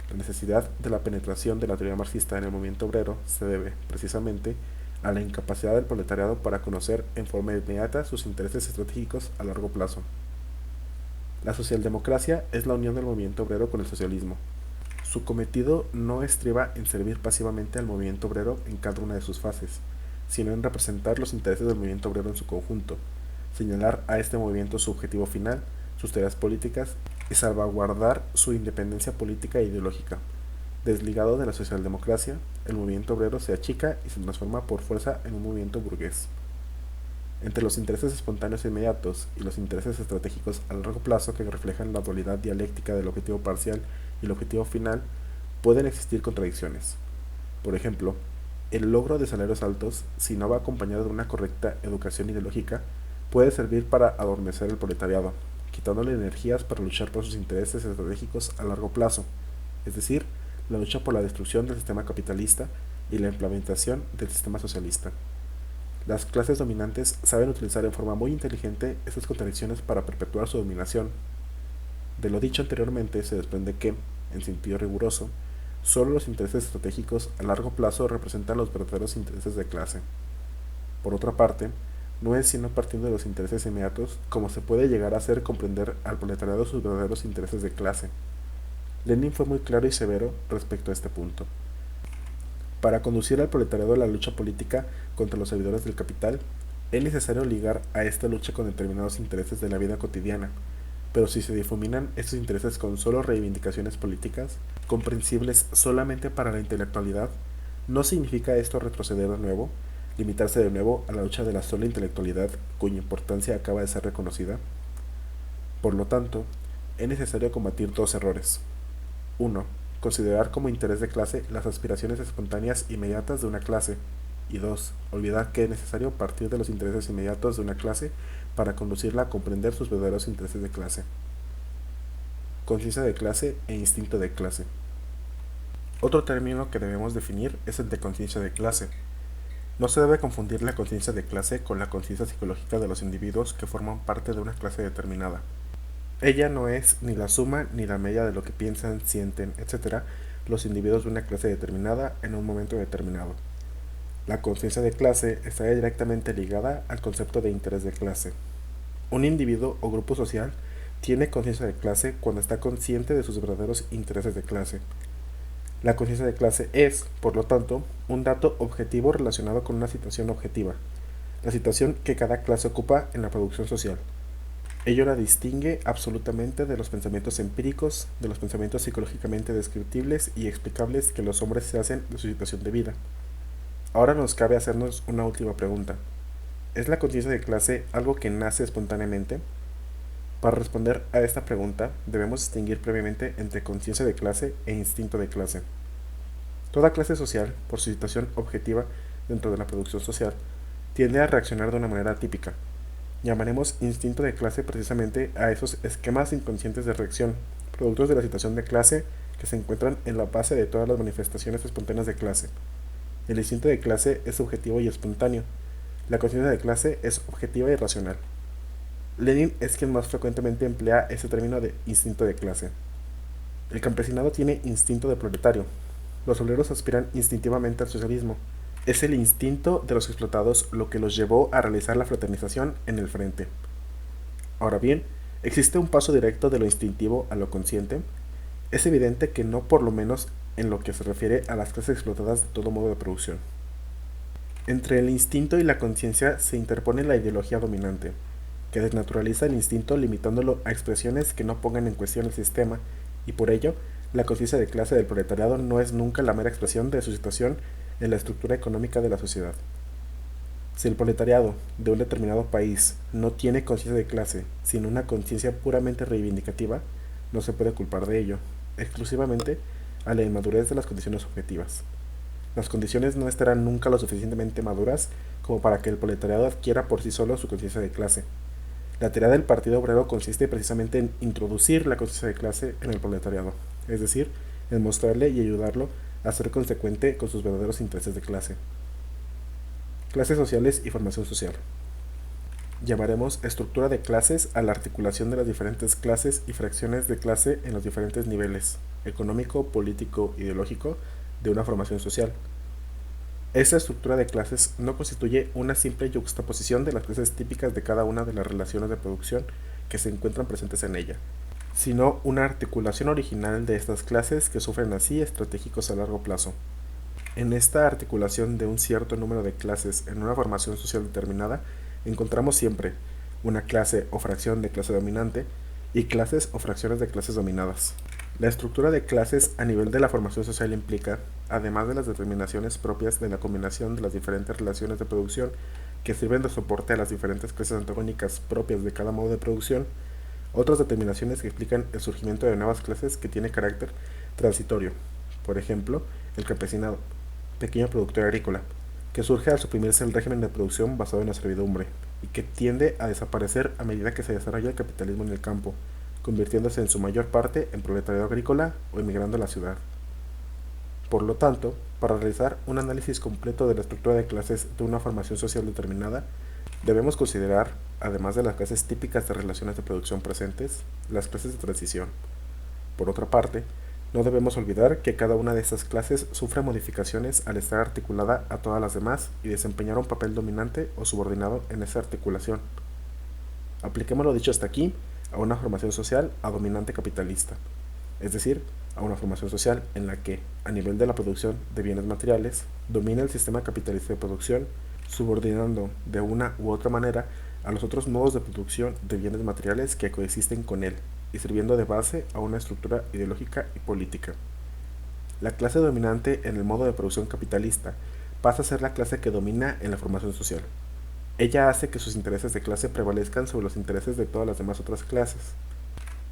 La necesidad de la penetración de la teoría marxista en el movimiento obrero se debe, precisamente, a la incapacidad del proletariado para conocer en forma inmediata sus intereses estratégicos a largo plazo. La socialdemocracia es la unión del movimiento obrero con el socialismo. Su cometido no estriba en servir pasivamente al movimiento obrero en cada una de sus fases, sino en representar los intereses del movimiento obrero en su conjunto, señalar a este movimiento su objetivo final, sus tareas políticas y salvaguardar su independencia política e ideológica. Desligado de la socialdemocracia, el movimiento obrero se achica y se transforma por fuerza en un movimiento burgués. Entre los intereses espontáneos e inmediatos y los intereses estratégicos a largo plazo que reflejan la dualidad dialéctica del objetivo parcial y el objetivo final, pueden existir contradicciones. Por ejemplo, el logro de salarios altos, si no va acompañado de una correcta educación ideológica, puede servir para adormecer el proletariado, quitándole energías para luchar por sus intereses estratégicos a largo plazo, es decir, la lucha por la destrucción del sistema capitalista y la implementación del sistema socialista. Las clases dominantes saben utilizar en forma muy inteligente estas contradicciones para perpetuar su dominación. De lo dicho anteriormente se desprende que, en sentido riguroso, solo los intereses estratégicos a largo plazo representan los verdaderos intereses de clase. Por otra parte, no es sino partiendo de los intereses inmediatos como se puede llegar a hacer comprender al proletariado sus verdaderos intereses de clase. Lenin fue muy claro y severo respecto a este punto. Para conducir al proletariado a la lucha política contra los servidores del capital, es necesario ligar a esta lucha con determinados intereses de la vida cotidiana, pero si se difuminan estos intereses con solo reivindicaciones políticas, comprensibles solamente para la intelectualidad, ¿no significa esto retroceder de nuevo, limitarse de nuevo a la lucha de la sola intelectualidad cuya importancia acaba de ser reconocida? Por lo tanto, es necesario combatir dos errores. 1. Considerar como interés de clase las aspiraciones espontáneas inmediatas de una clase. Y 2. Olvidar que es necesario partir de los intereses inmediatos de una clase para conducirla a comprender sus verdaderos intereses de clase. Conciencia de clase e instinto de clase. Otro término que debemos definir es el de conciencia de clase. No se debe confundir la conciencia de clase con la conciencia psicológica de los individuos que forman parte de una clase determinada. Ella no es ni la suma ni la media de lo que piensan, sienten, etc. los individuos de una clase determinada en un momento determinado. La conciencia de clase está directamente ligada al concepto de interés de clase. Un individuo o grupo social tiene conciencia de clase cuando está consciente de sus verdaderos intereses de clase. La conciencia de clase es, por lo tanto, un dato objetivo relacionado con una situación objetiva, la situación que cada clase ocupa en la producción social. Ello la distingue absolutamente de los pensamientos empíricos, de los pensamientos psicológicamente descriptibles y explicables que los hombres se hacen de su situación de vida. Ahora nos cabe hacernos una última pregunta. ¿Es la conciencia de clase algo que nace espontáneamente? Para responder a esta pregunta, debemos distinguir previamente entre conciencia de clase e instinto de clase. Toda clase social, por su situación objetiva dentro de la producción social, tiende a reaccionar de una manera típica. Llamaremos instinto de clase precisamente a esos esquemas inconscientes de reacción, productos de la situación de clase que se encuentran en la base de todas las manifestaciones espontáneas de clase. El instinto de clase es subjetivo y espontáneo. La conciencia de clase es objetiva y racional. Lenin es quien más frecuentemente emplea ese término de instinto de clase. El campesinado tiene instinto de proletario. Los obreros aspiran instintivamente al socialismo. Es el instinto de los explotados lo que los llevó a realizar la fraternización en el frente. Ahora bien, ¿existe un paso directo de lo instintivo a lo consciente? Es evidente que no, por lo menos en lo que se refiere a las clases explotadas de todo modo de producción. Entre el instinto y la conciencia se interpone la ideología dominante, que desnaturaliza el instinto limitándolo a expresiones que no pongan en cuestión el sistema, y por ello, la conciencia de clase del proletariado no es nunca la mera expresión de su situación en la estructura económica de la sociedad. Si el proletariado de un determinado país no tiene conciencia de clase, sino una conciencia puramente reivindicativa, no se puede culpar de ello, exclusivamente a la inmadurez de las condiciones objetivas. Las condiciones no estarán nunca lo suficientemente maduras como para que el proletariado adquiera por sí solo su conciencia de clase. La teoría del Partido Obrero consiste precisamente en introducir la conciencia de clase en el proletariado, es decir, en mostrarle y ayudarlo a ser consecuente con sus verdaderos intereses de clase. Clases sociales y formación social. Llamaremos estructura de clases a la articulación de las diferentes clases y fracciones de clase en los diferentes niveles, económico, político, ideológico, de una formación social. Esta estructura de clases no constituye una simple yuxtaposición de las clases típicas de cada una de las relaciones de producción que se encuentran presentes en ella, sino una articulación original de estas clases que sufren así estratégicos a largo plazo. En esta articulación de un cierto número de clases en una formación social determinada, encontramos siempre una clase o fracción de clase dominante y clases o fracciones de clases dominadas. La estructura de clases a nivel de la formación social implica, además de las determinaciones propias de la combinación de las diferentes relaciones de producción que sirven de soporte a las diferentes clases antagónicas propias de cada modo de producción, otras determinaciones que explican el surgimiento de nuevas clases que tiene carácter transitorio, por ejemplo, el campesinado, pequeño productor agrícola, que surge al suprimirse el régimen de producción basado en la servidumbre y que tiende a desaparecer a medida que se desarrolla el capitalismo en el campo, convirtiéndose en su mayor parte en proletariado agrícola o emigrando a la ciudad. Por lo tanto, para realizar un análisis completo de la estructura de clases de una formación social determinada, debemos considerar, además de las clases típicas de relaciones de producción presentes, las clases de transición. Por otra parte, no debemos olvidar que cada una de estas clases sufre modificaciones al estar articulada a todas las demás y desempeñar un papel dominante o subordinado en esa articulación. Apliquemos lo dicho hasta aquí a una formación social a dominante capitalista, es decir, a una formación social en la que, a nivel de la producción de bienes materiales, domina el sistema capitalista de producción, subordinando de una u otra manera a los otros modos de producción de bienes materiales que coexisten con él y sirviendo de base a una estructura ideológica y política. La clase dominante en el modo de producción capitalista pasa a ser la clase que domina en la formación social. Ella hace que sus intereses de clase prevalezcan sobre los intereses de todas las demás otras clases.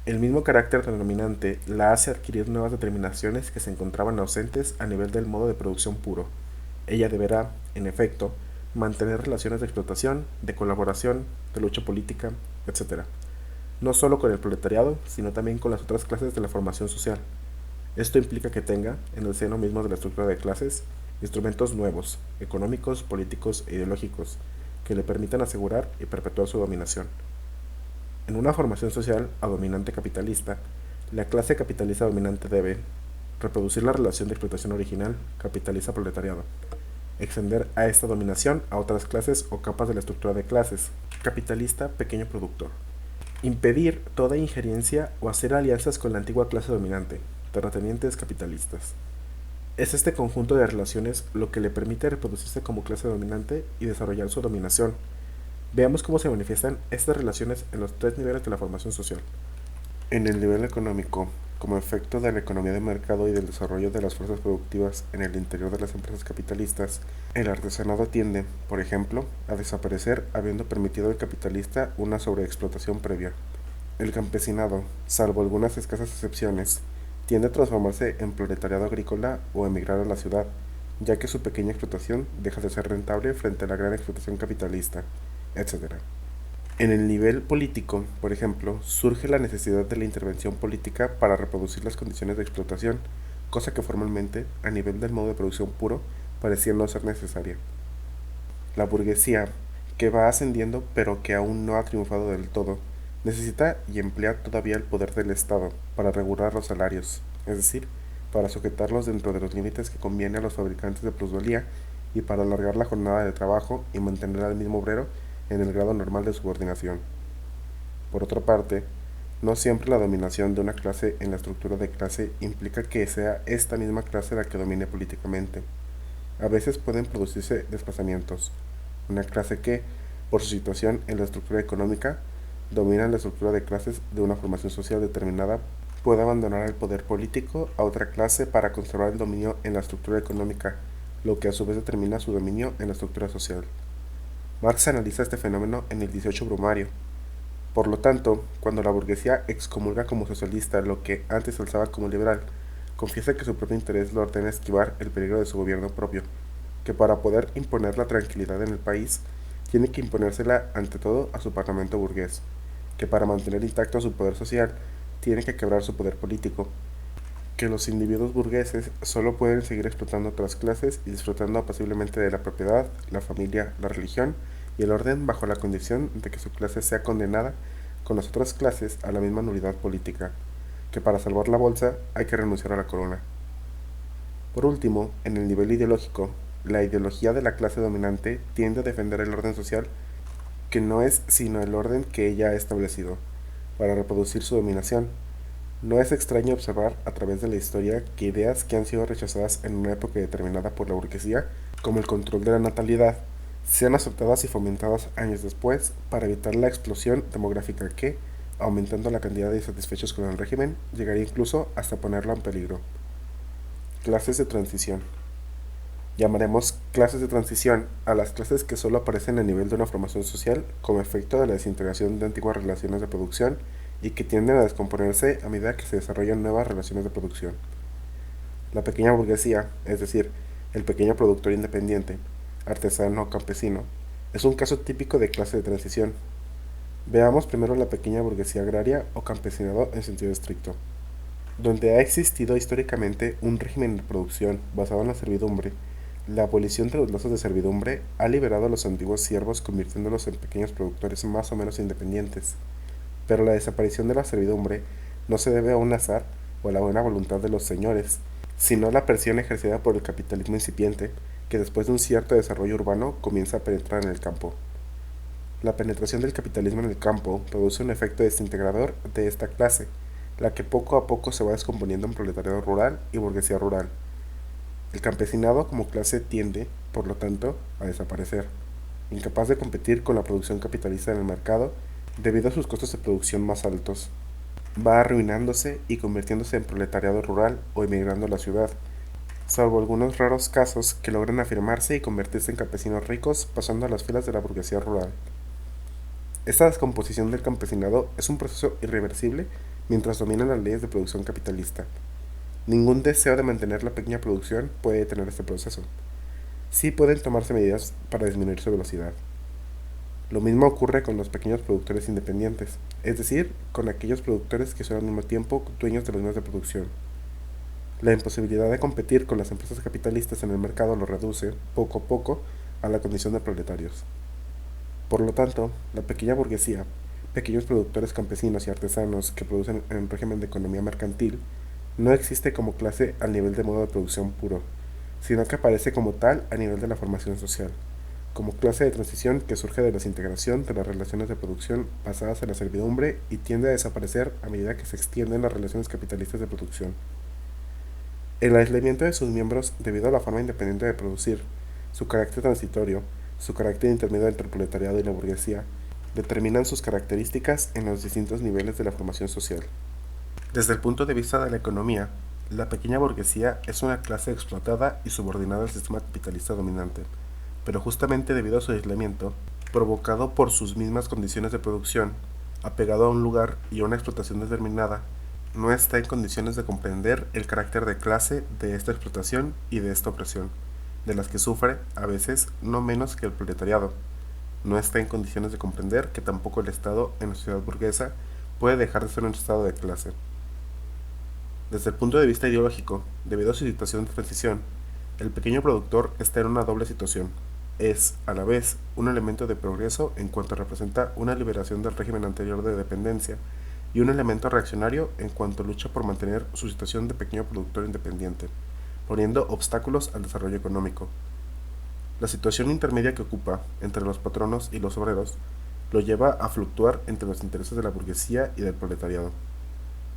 El mismo carácter dominante la hace adquirir nuevas determinaciones que se encontraban ausentes a nivel del modo de producción puro. Ella deberá, en efecto, mantener relaciones de explotación, de colaboración, de lucha política, etc., no solo con el proletariado, sino también con las otras clases de la formación social. Esto implica que tenga, en el seno mismo de la estructura de clases, instrumentos nuevos, económicos, políticos e ideológicos, que le permitan asegurar y perpetuar su dominación. En una formación social a dominante capitalista, la clase capitalista dominante debe reproducir la relación de explotación original capitalista-proletariado, extender a esta dominación a otras clases o capas de la estructura de clases, capitalista-pequeño productor, impedir toda injerencia o hacer alianzas con la antigua clase dominante, terratenientes capitalistas. Es este conjunto de relaciones lo que le permite reproducirse como clase dominante y desarrollar su dominación. Veamos cómo se manifiestan estas relaciones en los tres niveles de la formación social. En el nivel económico, como efecto de la economía de mercado y del desarrollo de las fuerzas productivas en el interior de las empresas capitalistas, el artesanado tiende, por ejemplo, a desaparecer habiendo permitido al capitalista una sobreexplotación previa. El campesinado, salvo algunas escasas excepciones, tiende a transformarse en proletariado agrícola o emigrar a la ciudad, ya que su pequeña explotación deja de ser rentable frente a la gran explotación capitalista, etc. En el nivel político, por ejemplo, surge la necesidad de la intervención política para reproducir las condiciones de explotación, cosa que formalmente, a nivel del modo de producción puro, parecía no ser necesaria. La burguesía, que va ascendiendo pero que aún no ha triunfado del todo, necesita y emplea todavía el poder del Estado para regular los salarios, es decir, para sujetarlos dentro de los límites que conviene a los fabricantes de plusvalía y para alargar la jornada de trabajo y mantener al mismo obrero en el grado normal de subordinación. Por otra parte, no siempre la dominación de una clase en la estructura de clase implica que sea esta misma clase la que domine políticamente. A veces pueden producirse desplazamientos. Una clase que, por su situación en la estructura económica, domina la estructura de clases de una formación social determinada, puede abandonar el poder político a otra clase para conservar el dominio en la estructura económica, lo que a su vez determina su dominio en la estructura social. Marx analiza este fenómeno en el 18 Brumario. Por lo tanto, cuando la burguesía excomulga como socialista lo que antes alzaba como liberal, confiesa que su propio interés lo ordena esquivar el peligro de su gobierno propio, que para poder imponer la tranquilidad en el país, tiene que imponérsela ante todo a su parlamento burgués, que para mantener intacto su poder social, tiene que quebrar su poder político, que los individuos burgueses solo pueden seguir explotando otras clases y disfrutando apaciblemente de la propiedad, la familia, la religión y el orden bajo la condición de que su clase sea condenada con las otras clases a la misma nulidad política, que para salvar la bolsa hay que renunciar a la corona. Por último, en el nivel ideológico, la ideología de la clase dominante tiende a defender el orden social que no es sino el orden que ella ha establecido, para reproducir su dominación. No es extraño observar a través de la historia que ideas que han sido rechazadas en una época determinada por la burguesía, como el control de la natalidad, sean aceptadas y fomentadas años después para evitar la explosión demográfica que, aumentando la cantidad de insatisfechos con el régimen, llegaría incluso hasta ponerlo en peligro. Clases de transición. Llamaremos clases de transición a las clases que solo aparecen a nivel de una formación social como efecto de la desintegración de antiguas relaciones de producción y que tienden a descomponerse a medida que se desarrollan nuevas relaciones de producción. La pequeña burguesía, es decir, el pequeño productor independiente, artesano o campesino, es un caso típico de clase de transición. Veamos primero la pequeña burguesía agraria o campesinado en sentido estricto. Donde ha existido históricamente un régimen de producción basado en la servidumbre, la abolición de los lazos de servidumbre ha liberado a los antiguos siervos convirtiéndolos en pequeños productores más o menos independientes. Pero la desaparición de la servidumbre no se debe a un azar o a la buena voluntad de los señores, sino a la presión ejercida por el capitalismo incipiente, que después de un cierto desarrollo urbano comienza a penetrar en el campo. La penetración del capitalismo en el campo produce un efecto desintegrador de esta clase, la que poco a poco se va descomponiendo en proletariado rural y burguesía rural. El campesinado como clase tiende, por lo tanto, a desaparecer, incapaz de competir con la producción capitalista en el mercado debido a sus costos de producción más altos. Va arruinándose y convirtiéndose en proletariado rural o emigrando a la ciudad, salvo algunos raros casos que logran afirmarse y convertirse en campesinos ricos pasando a las filas de la burguesía rural. Esta descomposición del campesinado es un proceso irreversible mientras dominan las leyes de producción capitalista. Ningún deseo de mantener la pequeña producción puede detener este proceso. Sí pueden tomarse medidas para disminuir su velocidad. Lo mismo ocurre con los pequeños productores independientes, es decir, con aquellos productores que son al mismo tiempo dueños de los medios de producción. La imposibilidad de competir con las empresas capitalistas en el mercado lo reduce, poco a poco, a la condición de proletarios. Por lo tanto, la pequeña burguesía, pequeños productores campesinos y artesanos que producen en un régimen de economía mercantil, no existe como clase al nivel de modo de producción puro, sino que aparece como tal a nivel de la formación social, como clase de transición que surge de la desintegración de las relaciones de producción basadas en la servidumbre y tiende a desaparecer a medida que se extienden las relaciones capitalistas de producción. El aislamiento de sus miembros debido a la forma independiente de producir, su carácter transitorio, su carácter intermedio entre el proletariado y la burguesía, determinan sus características en los distintos niveles de la formación social. Desde el punto de vista de la economía, la pequeña burguesía es una clase explotada y subordinada al sistema capitalista dominante, pero justamente debido a su aislamiento, provocado por sus mismas condiciones de producción, apegado a un lugar y a una explotación determinada, no está en condiciones de comprender el carácter de clase de esta explotación y de esta opresión, de las que sufre, a veces, no menos que el proletariado. No está en condiciones de comprender que tampoco el Estado en la sociedad burguesa puede dejar de ser un estado de clase. Desde el punto de vista ideológico, debido a su situación de transición, el pequeño productor está en una doble situación. Es, a la vez, un elemento de progreso en cuanto representa una liberación del régimen anterior de dependencia y un elemento reaccionario en cuanto lucha por mantener su situación de pequeño productor independiente, poniendo obstáculos al desarrollo económico. La situación intermedia que ocupa entre los patronos y los obreros lo lleva a fluctuar entre los intereses de la burguesía y del proletariado.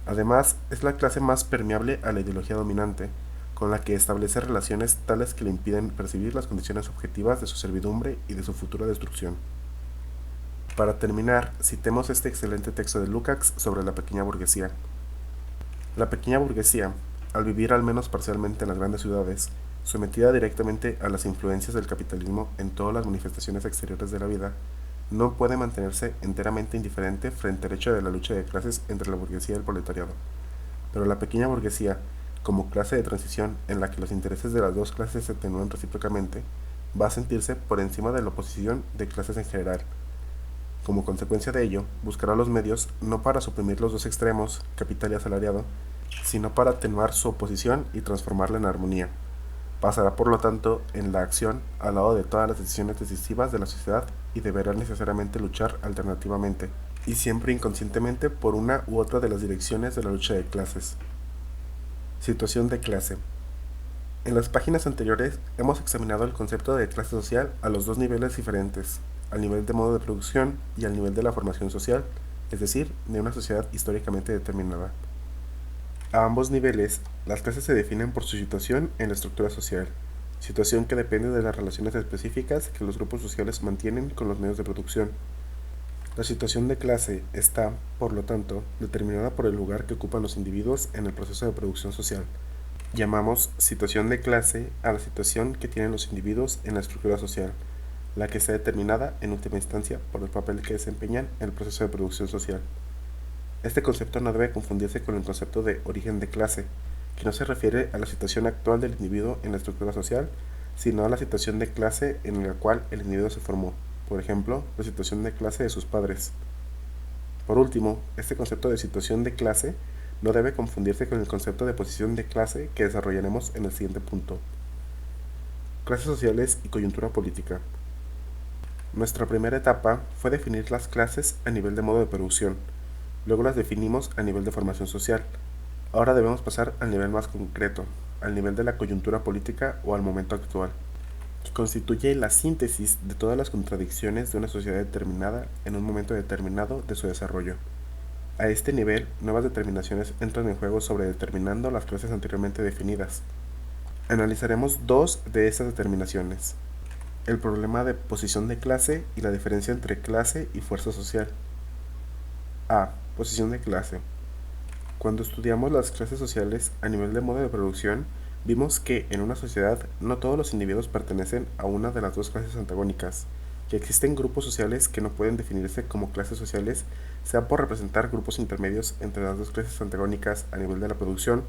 Además, es la clase más permeable a la ideología dominante, con la que establece relaciones tales que le impiden percibir las condiciones objetivas de su servidumbre y de su futura destrucción. Para terminar, citemos este excelente texto de Lukács sobre la pequeña burguesía. La pequeña burguesía, al vivir al menos parcialmente en las grandes ciudades, sometida directamente a las influencias del capitalismo en todas las manifestaciones exteriores de la vida, no puede mantenerse enteramente indiferente frente al hecho de la lucha de clases entre la burguesía y el proletariado. Pero la pequeña burguesía, como clase de transición en la que los intereses de las dos clases se atenúan recíprocamente, va a sentirse por encima de la oposición de clases en general. Como consecuencia de ello, buscará los medios no para suprimir los dos extremos, capital y asalariado, sino para atenuar su oposición y transformarla en armonía. Pasará por lo tanto en la acción al lado de todas las decisiones decisivas de la sociedad y deberá necesariamente luchar alternativamente, y siempre inconscientemente por una u otra de las direcciones de la lucha de clases. Situación de clase. En las páginas anteriores hemos examinado el concepto de clase social a los dos niveles diferentes, al nivel de modo de producción y al nivel de la formación social, es decir, de una sociedad históricamente determinada. A ambos niveles, las clases se definen por su situación en la estructura social, situación que depende de las relaciones específicas que los grupos sociales mantienen con los medios de producción. La situación de clase está, por lo tanto, determinada por el lugar que ocupan los individuos en el proceso de producción social. Llamamos situación de clase a la situación que tienen los individuos en la estructura social, la que está determinada, en última instancia, por el papel que desempeñan en el proceso de producción social. Este concepto no debe confundirse con el concepto de origen de clase, que no se refiere a la situación actual del individuo en la estructura social, sino a la situación de clase en la cual el individuo se formó, por ejemplo, la situación de clase de sus padres. Por último, este concepto de situación de clase no debe confundirse con el concepto de posición de clase que desarrollaremos en el siguiente punto. Clases sociales y coyuntura política. Nuestra primera etapa fue definir las clases a nivel de modo de producción. Luego las definimos a nivel de formación social. Ahora debemos pasar al nivel más concreto, al nivel de la coyuntura política o al momento actual, que constituye la síntesis de todas las contradicciones de una sociedad determinada en un momento determinado de su desarrollo. A este nivel, nuevas determinaciones entran en juego sobre determinando las clases anteriormente definidas. Analizaremos dos de estas determinaciones: el problema de posición de clase y la diferencia entre clase y fuerza social. A. Posición de clase. Cuando estudiamos las clases sociales a nivel de modo de producción, vimos que en una sociedad no todos los individuos pertenecen a una de las dos clases antagónicas, que existen grupos sociales que no pueden definirse como clases sociales, sea por representar grupos intermedios entre las dos clases antagónicas a nivel de la producción,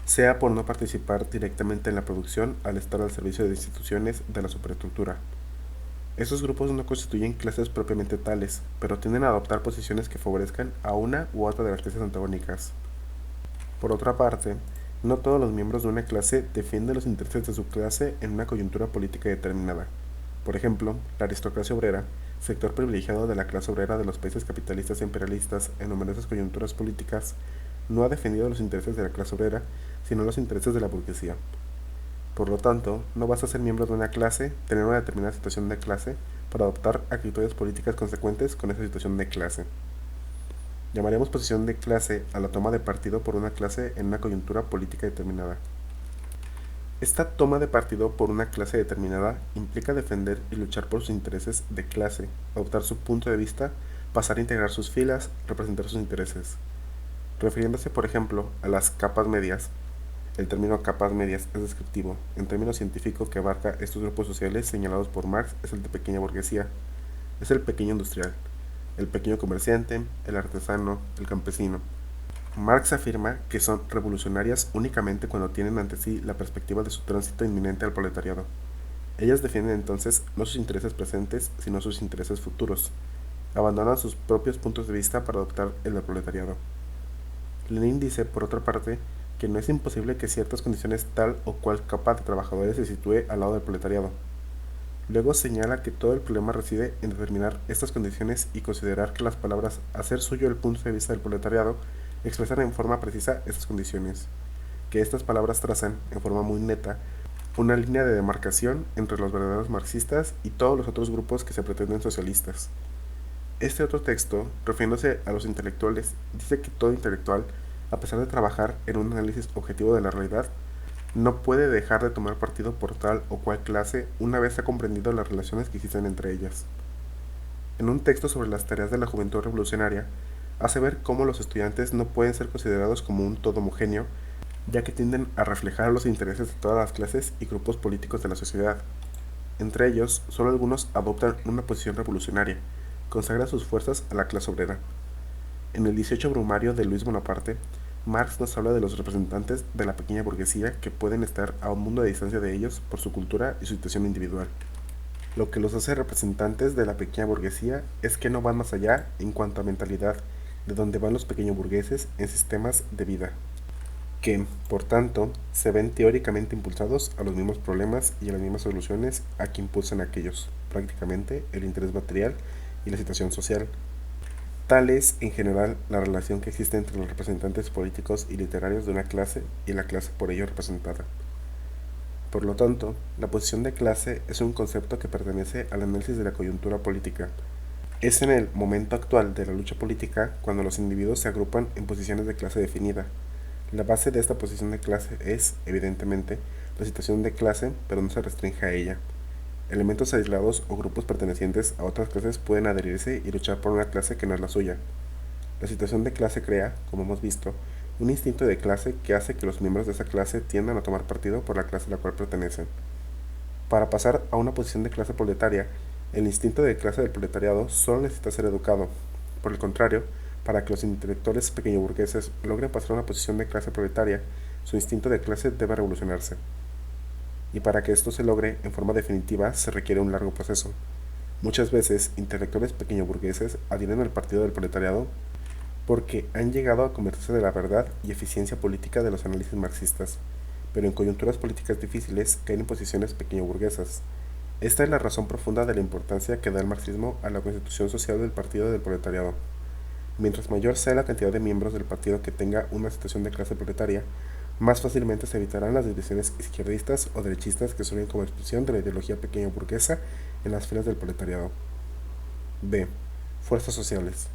sea por no participar directamente en la producción al estar al servicio de instituciones de la superestructura. Esos grupos no constituyen clases propiamente tales, pero tienden a adoptar posiciones que favorezcan a una u otra de las clases antagónicas. Por otra parte, no todos los miembros de una clase defienden los intereses de su clase en una coyuntura política determinada. Por ejemplo, la aristocracia obrera, sector privilegiado de la clase obrera de los países capitalistas e imperialistas en numerosas coyunturas políticas, no ha defendido los intereses de la clase obrera, sino los intereses de la burguesía. Por lo tanto, no basta ser miembro de una clase, tener una determinada situación de clase, para adoptar actitudes políticas consecuentes con esa situación de clase. Llamaremos posición de clase a la toma de partido por una clase en una coyuntura política determinada. Esta toma de partido por una clase determinada implica defender y luchar por sus intereses de clase, adoptar su punto de vista, pasar a integrar sus filas, representar sus intereses. Refiriéndose, por ejemplo, a las capas medias, el término capas medias es descriptivo. En términos científicos que abarca estos grupos sociales señalados por Marx es el de pequeña burguesía. Es el pequeño industrial, el pequeño comerciante, el artesano, el campesino. Marx afirma que son revolucionarias únicamente cuando tienen ante sí la perspectiva de su tránsito inminente al proletariado. Ellas defienden entonces no sus intereses presentes, sino sus intereses futuros. Abandonan sus propios puntos de vista para adoptar el del proletariado. Lenin dice, por otra parte, que no es imposible que ciertas condiciones tal o cual capa de trabajadores se sitúe al lado del proletariado. Luego señala que todo el problema reside en determinar estas condiciones y considerar que las palabras hacer suyo el punto de vista del proletariado expresan en forma precisa estas condiciones, que estas palabras trazan, en forma muy neta, una línea de demarcación entre los verdaderos marxistas y todos los otros grupos que se pretenden socialistas. Este otro texto, refiriéndose a los intelectuales, dice que todo intelectual, a pesar de trabajar en un análisis objetivo de la realidad, no puede dejar de tomar partido por tal o cual clase una vez ha comprendido las relaciones que existen entre ellas. En un texto sobre las tareas de la juventud revolucionaria, hace ver cómo los estudiantes no pueden ser considerados como un todo homogéneo, ya que tienden a reflejar los intereses de todas las clases y grupos políticos de la sociedad. Entre ellos, solo algunos adoptan una posición revolucionaria, consagran sus fuerzas a la clase obrera. En el 18 Brumario de Luis Bonaparte, Marx nos habla de los representantes de la pequeña burguesía que pueden estar a un mundo de distancia de ellos por su cultura y su situación individual. Lo que los hace representantes de la pequeña burguesía es que no van más allá en cuanto a mentalidad de donde van los pequeños burgueses en sistemas de vida, que, por tanto, se ven teóricamente impulsados a los mismos problemas y a las mismas soluciones a que impulsan aquellos, prácticamente, el interés material y la situación social. Tal es, en general, la relación que existe entre los representantes políticos y literarios de una clase y la clase por ello representada. Por lo tanto, la posición de clase es un concepto que pertenece al análisis de la coyuntura política. Es en el momento actual de la lucha política cuando los individuos se agrupan en posiciones de clase definida. La base de esta posición de clase es, evidentemente, la situación de clase, pero no se restringe a ella. Elementos aislados o grupos pertenecientes a otras clases pueden adherirse y luchar por una clase que no es la suya. La situación de clase crea, como hemos visto, un instinto de clase que hace que los miembros de esa clase tiendan a tomar partido por la clase a la cual pertenecen. Para pasar a una posición de clase proletaria, el instinto de clase del proletariado solo necesita ser educado. Por el contrario, para que los intelectuales pequeñoburgueses logren pasar a una posición de clase proletaria, su instinto de clase debe revolucionarse. Y para que esto se logre en forma definitiva se requiere un largo proceso. Muchas veces, intelectuales pequeñoburgueses adhieren al partido del proletariado porque han llegado a convencerse de la verdad y eficiencia política de los análisis marxistas, pero en coyunturas políticas difíciles caen en posiciones pequeñoburguesas. Esta es la razón profunda de la importancia que da el marxismo a la constitución social del partido del proletariado. Mientras mayor sea la cantidad de miembros del partido que tenga una situación de clase proletaria, más fácilmente se evitarán las divisiones izquierdistas o derechistas que surgen como expresión de la ideología pequeño burguesa en las filas del proletariado. B. Fuerzas sociales.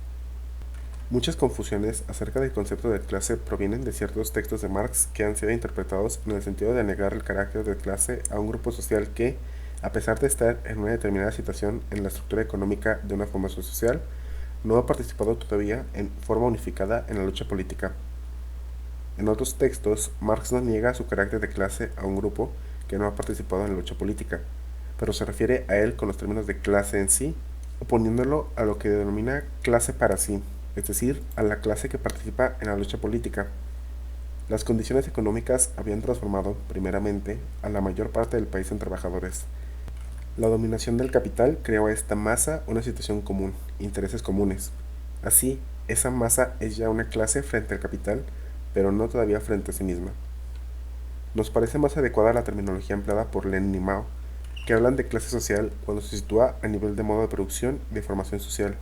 Muchas confusiones acerca del concepto de clase provienen de ciertos textos de Marx que han sido interpretados en el sentido de negar el carácter de clase a un grupo social que, a pesar de estar en una determinada situación en la estructura económica de una formación social, no ha participado todavía en forma unificada en la lucha política. En otros textos, Marx no niega su carácter de clase a un grupo que no ha participado en la lucha política, pero se refiere a él con los términos de clase en sí, oponiéndolo a lo que denomina clase para sí, es decir, a la clase que participa en la lucha política. Las condiciones económicas habían transformado, primeramente, a la mayor parte del país en trabajadores. La dominación del capital creó a esta masa una situación común, intereses comunes. Así, esa masa es ya una clase frente al capital, pero no todavía frente a sí misma. Nos parece más adecuada la terminología empleada por Lenin y Mao, que hablan de clase social cuando se sitúa a nivel de modo de producción y de formación social,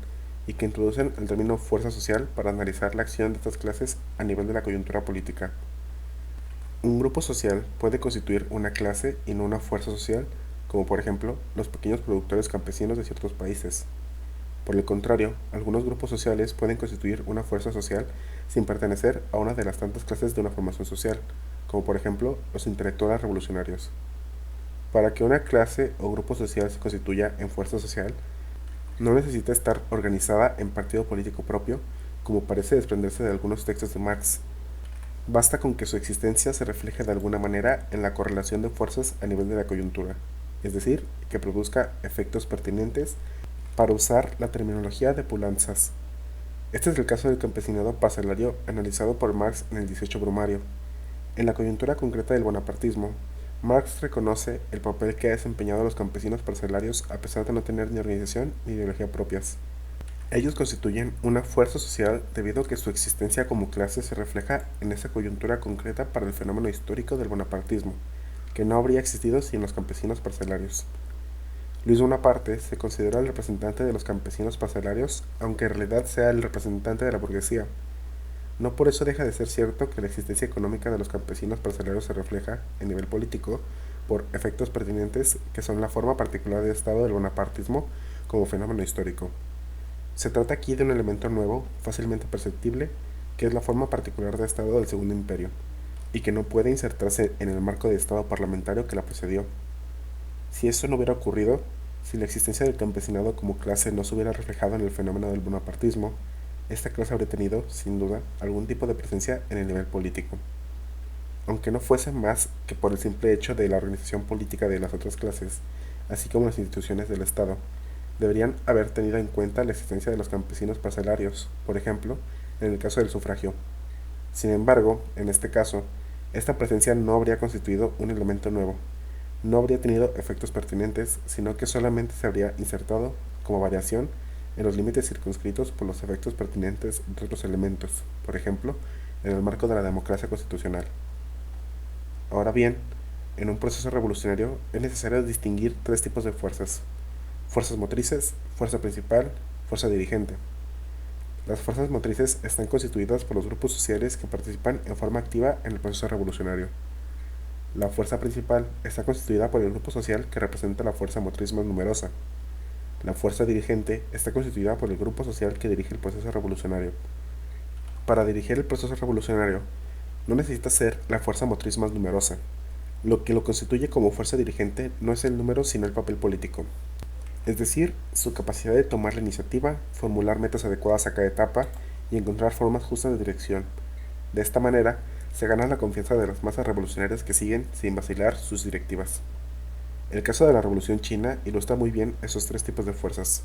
y que introducen el término fuerza social para analizar la acción de estas clases a nivel de la coyuntura política. Un grupo social puede constituir una clase y no una fuerza social, como por ejemplo los pequeños productores campesinos de ciertos países. Por el contrario, algunos grupos sociales pueden constituir una fuerza social sin pertenecer a una de las tantas clases de una formación social, como por ejemplo los intelectuales revolucionarios. Para que una clase o grupo social se constituya en fuerza social, no necesita estar organizada en partido político propio, como parece desprenderse de algunos textos de Marx. Basta con que su existencia se refleje de alguna manera en la correlación de fuerzas a nivel de la coyuntura, es decir, que produzca efectos pertinentes para usar la terminología de Poulantzas. Este es el caso del campesinado parcelario analizado por Marx en el 18 Brumario. En la coyuntura concreta del bonapartismo, Marx reconoce el papel que han desempeñado los campesinos parcelarios a pesar de no tener ni organización ni ideología propias. Ellos constituyen una fuerza social debido a que su existencia como clase se refleja en esa coyuntura concreta para el fenómeno histórico del bonapartismo, que no habría existido sin los campesinos parcelarios. Luis Bonaparte se considera el representante de los campesinos parcelarios, aunque en realidad sea el representante de la burguesía. No por eso deja de ser cierto que la existencia económica de los campesinos parcelarios se refleja, en nivel político, por efectos pertinentes que son la forma particular de estado del bonapartismo como fenómeno histórico. Se trata aquí de un elemento nuevo, fácilmente perceptible, que es la forma particular de estado del Segundo Imperio, y que no puede insertarse en el marco de estado parlamentario que la precedió. Si esto no hubiera ocurrido, si la existencia del campesinado como clase no se hubiera reflejado en el fenómeno del bonapartismo, esta clase habría tenido, sin duda, algún tipo de presencia en el nivel político. Aunque no fuese más que por el simple hecho de la organización política de las otras clases, así como las instituciones del Estado, deberían haber tenido en cuenta la existencia de los campesinos parcelarios, por ejemplo, en el caso del sufragio. Sin embargo, en este caso, esta presencia no habría constituido un elemento nuevo, no habría tenido efectos pertinentes, sino que solamente se habría insertado como variación en los límites circunscritos por los efectos pertinentes de otros elementos, por ejemplo, en el marco de la democracia constitucional. Ahora bien, en un proceso revolucionario es necesario distinguir tres tipos de fuerzas: fuerzas motrices, fuerza principal, fuerza dirigente. Las fuerzas motrices están constituidas por los grupos sociales que participan en forma activa en el proceso revolucionario. La fuerza principal está constituida por el grupo social que representa la fuerza motriz más numerosa. La fuerza dirigente está constituida por el grupo social que dirige el proceso revolucionario. Para dirigir el proceso revolucionario, no necesita ser la fuerza motriz más numerosa. Lo que lo constituye como fuerza dirigente no es el número sino el papel político, es decir, su capacidad de tomar la iniciativa, formular metas adecuadas a cada etapa y encontrar formas justas de dirección. De esta manera, se gana la confianza de las masas revolucionarias que siguen, sin vacilar, sus directivas. El caso de la Revolución China ilustra muy bien esos tres tipos de fuerzas.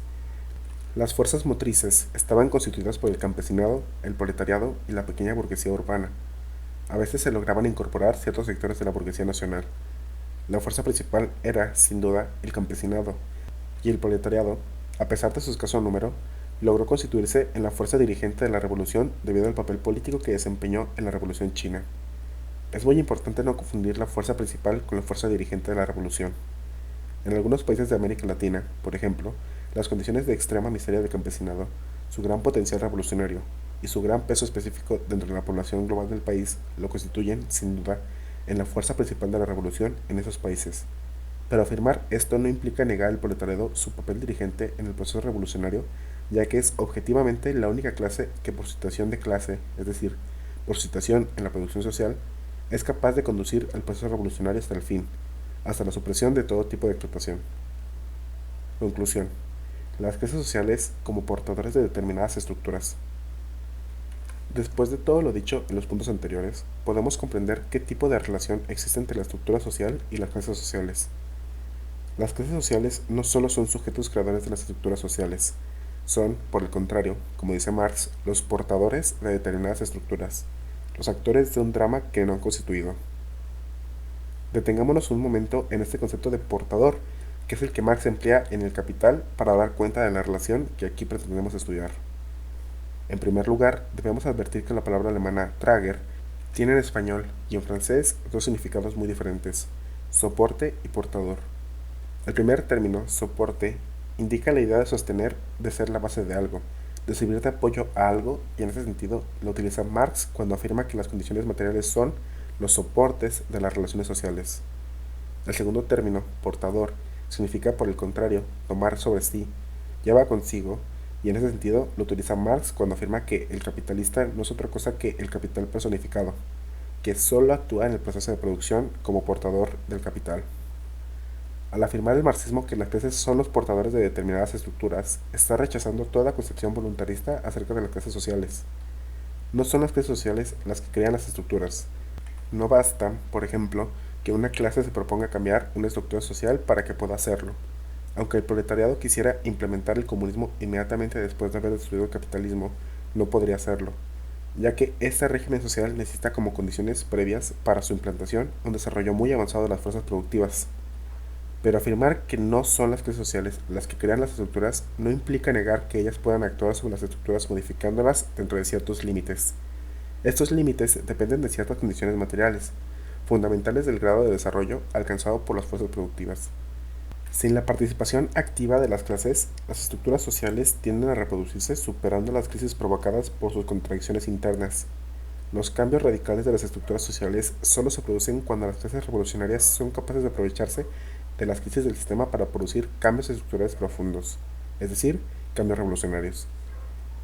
Las fuerzas motrices estaban constituidas por el campesinado, el proletariado y la pequeña burguesía urbana. A veces se lograban incorporar ciertos sectores de la burguesía nacional. La fuerza principal era, sin duda, el campesinado, y el proletariado, a pesar de su escaso número, logró constituirse en la fuerza dirigente de la revolución debido al papel político que desempeñó en la Revolución China. Es muy importante no confundir la fuerza principal con la fuerza dirigente de la revolución. En algunos países de América Latina, por ejemplo, las condiciones de extrema miseria del campesinado, su gran potencial revolucionario y su gran peso específico dentro de la población global del país lo constituyen, sin duda, en la fuerza principal de la revolución en esos países. Pero afirmar esto no implica negar al proletariado su papel dirigente en el proceso revolucionario, ya que es objetivamente la única clase que por situación de clase, es decir, por situación en la producción social, es capaz de conducir al proceso revolucionario hasta el fin, hasta la supresión de todo tipo de explotación. Conclusión. Las clases sociales como portadores de determinadas estructuras. Después de todo lo dicho en los puntos anteriores, podemos comprender qué tipo de relación existe entre la estructura social y las clases sociales. Las clases sociales no solo son sujetos creadores de las estructuras sociales, son, por el contrario, como dice Marx, los portadores de determinadas estructuras, los actores de un drama que no han constituido. Detengámonos un momento en este concepto de portador, que es el que Marx emplea en El Capital para dar cuenta de la relación que aquí pretendemos estudiar. En primer lugar, debemos advertir que la palabra alemana Träger tiene en español y en francés dos significados muy diferentes: soporte y portador. El primer término, soporte, indica la idea de sostener, de ser la base de algo, de servir de apoyo a algo, y en ese sentido lo utiliza Marx cuando afirma que las condiciones materiales son los soportes de las relaciones sociales. El segundo término, portador, significa por el contrario, tomar sobre sí, lleva consigo, y en ese sentido lo utiliza Marx cuando afirma que el capitalista no es otra cosa que el capital personificado, que solo actúa en el proceso de producción como portador del capital. Al afirmar el marxismo que las clases son los portadores de determinadas estructuras, está rechazando toda concepción voluntarista acerca de las clases sociales. No son las clases sociales las que crean las estructuras. No basta, por ejemplo, que una clase se proponga cambiar una estructura social para que pueda hacerlo. Aunque el proletariado quisiera implementar el comunismo inmediatamente después de haber destruido el capitalismo, no podría hacerlo, ya que este régimen social necesita como condiciones previas para su implantación un desarrollo muy avanzado de las fuerzas productivas. Pero afirmar que no son las clases sociales las que crean las estructuras no implica negar que ellas puedan actuar sobre las estructuras modificándolas dentro de ciertos límites. Estos límites dependen de ciertas condiciones materiales, fundamentales del grado de desarrollo alcanzado por las fuerzas productivas. Sin la participación activa de las clases, las estructuras sociales tienden a reproducirse superando las crisis provocadas por sus contradicciones internas. Los cambios radicales de las estructuras sociales solo se producen cuando las clases revolucionarias son capaces de aprovecharse de las crisis del sistema para producir cambios estructurales profundos, es decir, cambios revolucionarios.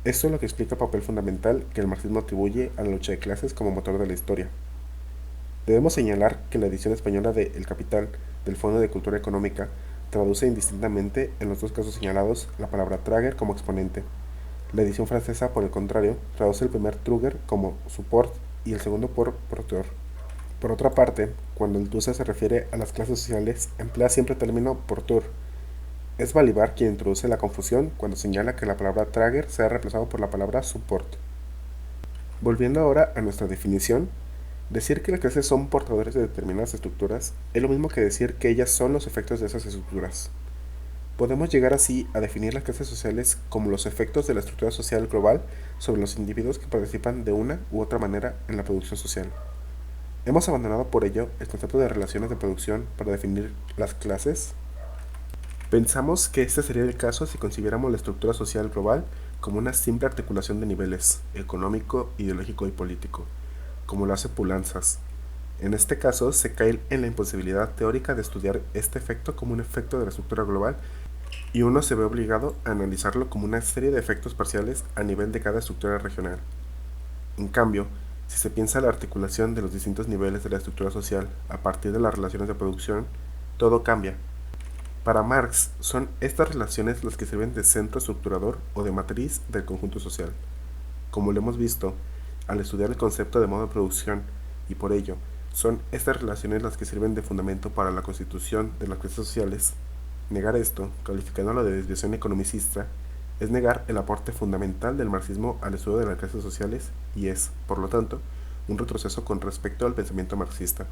Esto es lo que explica el papel fundamental que el marxismo atribuye a la lucha de clases como motor de la historia. Debemos señalar que la edición española de El Capital del Fondo de Cultura Económica traduce indistintamente en los dos casos señalados la palabra trager como exponente. La edición francesa, por el contrario, traduce el primer trugger como support y el segundo por porteur. Por otra parte, cuando el TUSE se refiere a las clases sociales, emplea siempre el término porteur. Es Balibar quien introduce la confusión cuando señala que la palabra trager se ha reemplazado por la palabra support. Volviendo ahora a nuestra definición, decir que las clases son portadores de determinadas estructuras es lo mismo que decir que ellas son los efectos de esas estructuras. Podemos llegar así a definir las clases sociales como los efectos de la estructura social global sobre los individuos que participan de una u otra manera en la producción social. Hemos abandonado por ello el concepto de relaciones de producción para definir las clases. Pensamos que este sería el caso si concibiéramos la estructura social global como una simple articulación de niveles económico, ideológico y político, como lo hace Poulantzas. En este caso, se cae en la imposibilidad teórica de estudiar este efecto como un efecto de la estructura global y uno se ve obligado a analizarlo como una serie de efectos parciales a nivel de cada estructura regional. En cambio, si se piensa la articulación de los distintos niveles de la estructura social a partir de las relaciones de producción, todo cambia. Para Marx, son estas relaciones las que sirven de centro estructurador o de matriz del conjunto social. Como lo hemos visto, al estudiar el concepto de modo de producción, y por ello, son estas relaciones las que sirven de fundamento para la constitución de las clases sociales, negar esto, calificándolo de desviación economicista, es negar el aporte fundamental del marxismo al estudio de las clases sociales y es, por lo tanto, un retroceso con respecto al pensamiento marxista.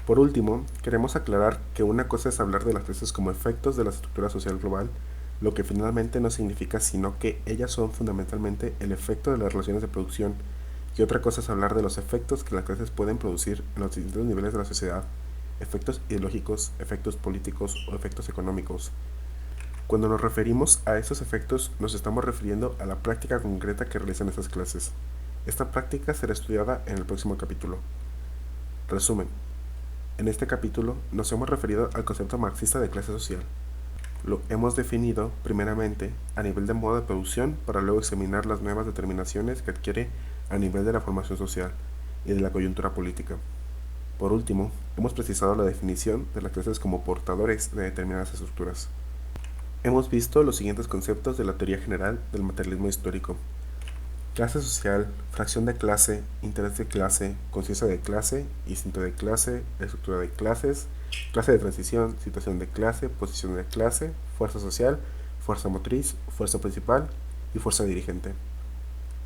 Por último, queremos aclarar que una cosa es hablar de las clases como efectos de la estructura social global, lo que finalmente no significa sino que ellas son fundamentalmente el efecto de las relaciones de producción, y otra cosa es hablar de los efectos que las clases pueden producir en los distintos niveles de la sociedad, efectos ideológicos, efectos políticos o efectos económicos. Cuando nos referimos a estos efectos, nos estamos refiriendo a la práctica concreta que realizan estas clases. Esta práctica será estudiada en el próximo capítulo. Resumen. En este capítulo nos hemos referido al concepto marxista de clase social. Lo hemos definido, primeramente, a nivel de modo de producción para luego examinar las nuevas determinaciones que adquiere a nivel de la formación social y de la coyuntura política. Por último, hemos precisado la definición de las clases como portadores de determinadas estructuras. Hemos visto los siguientes conceptos de la teoría general del materialismo histórico: clase social, fracción de clase, interés de clase, conciencia de clase, instinto de clase, estructura de clases, clase de transición, situación de clase, posición de clase, fuerza social, fuerza motriz, fuerza principal y fuerza dirigente.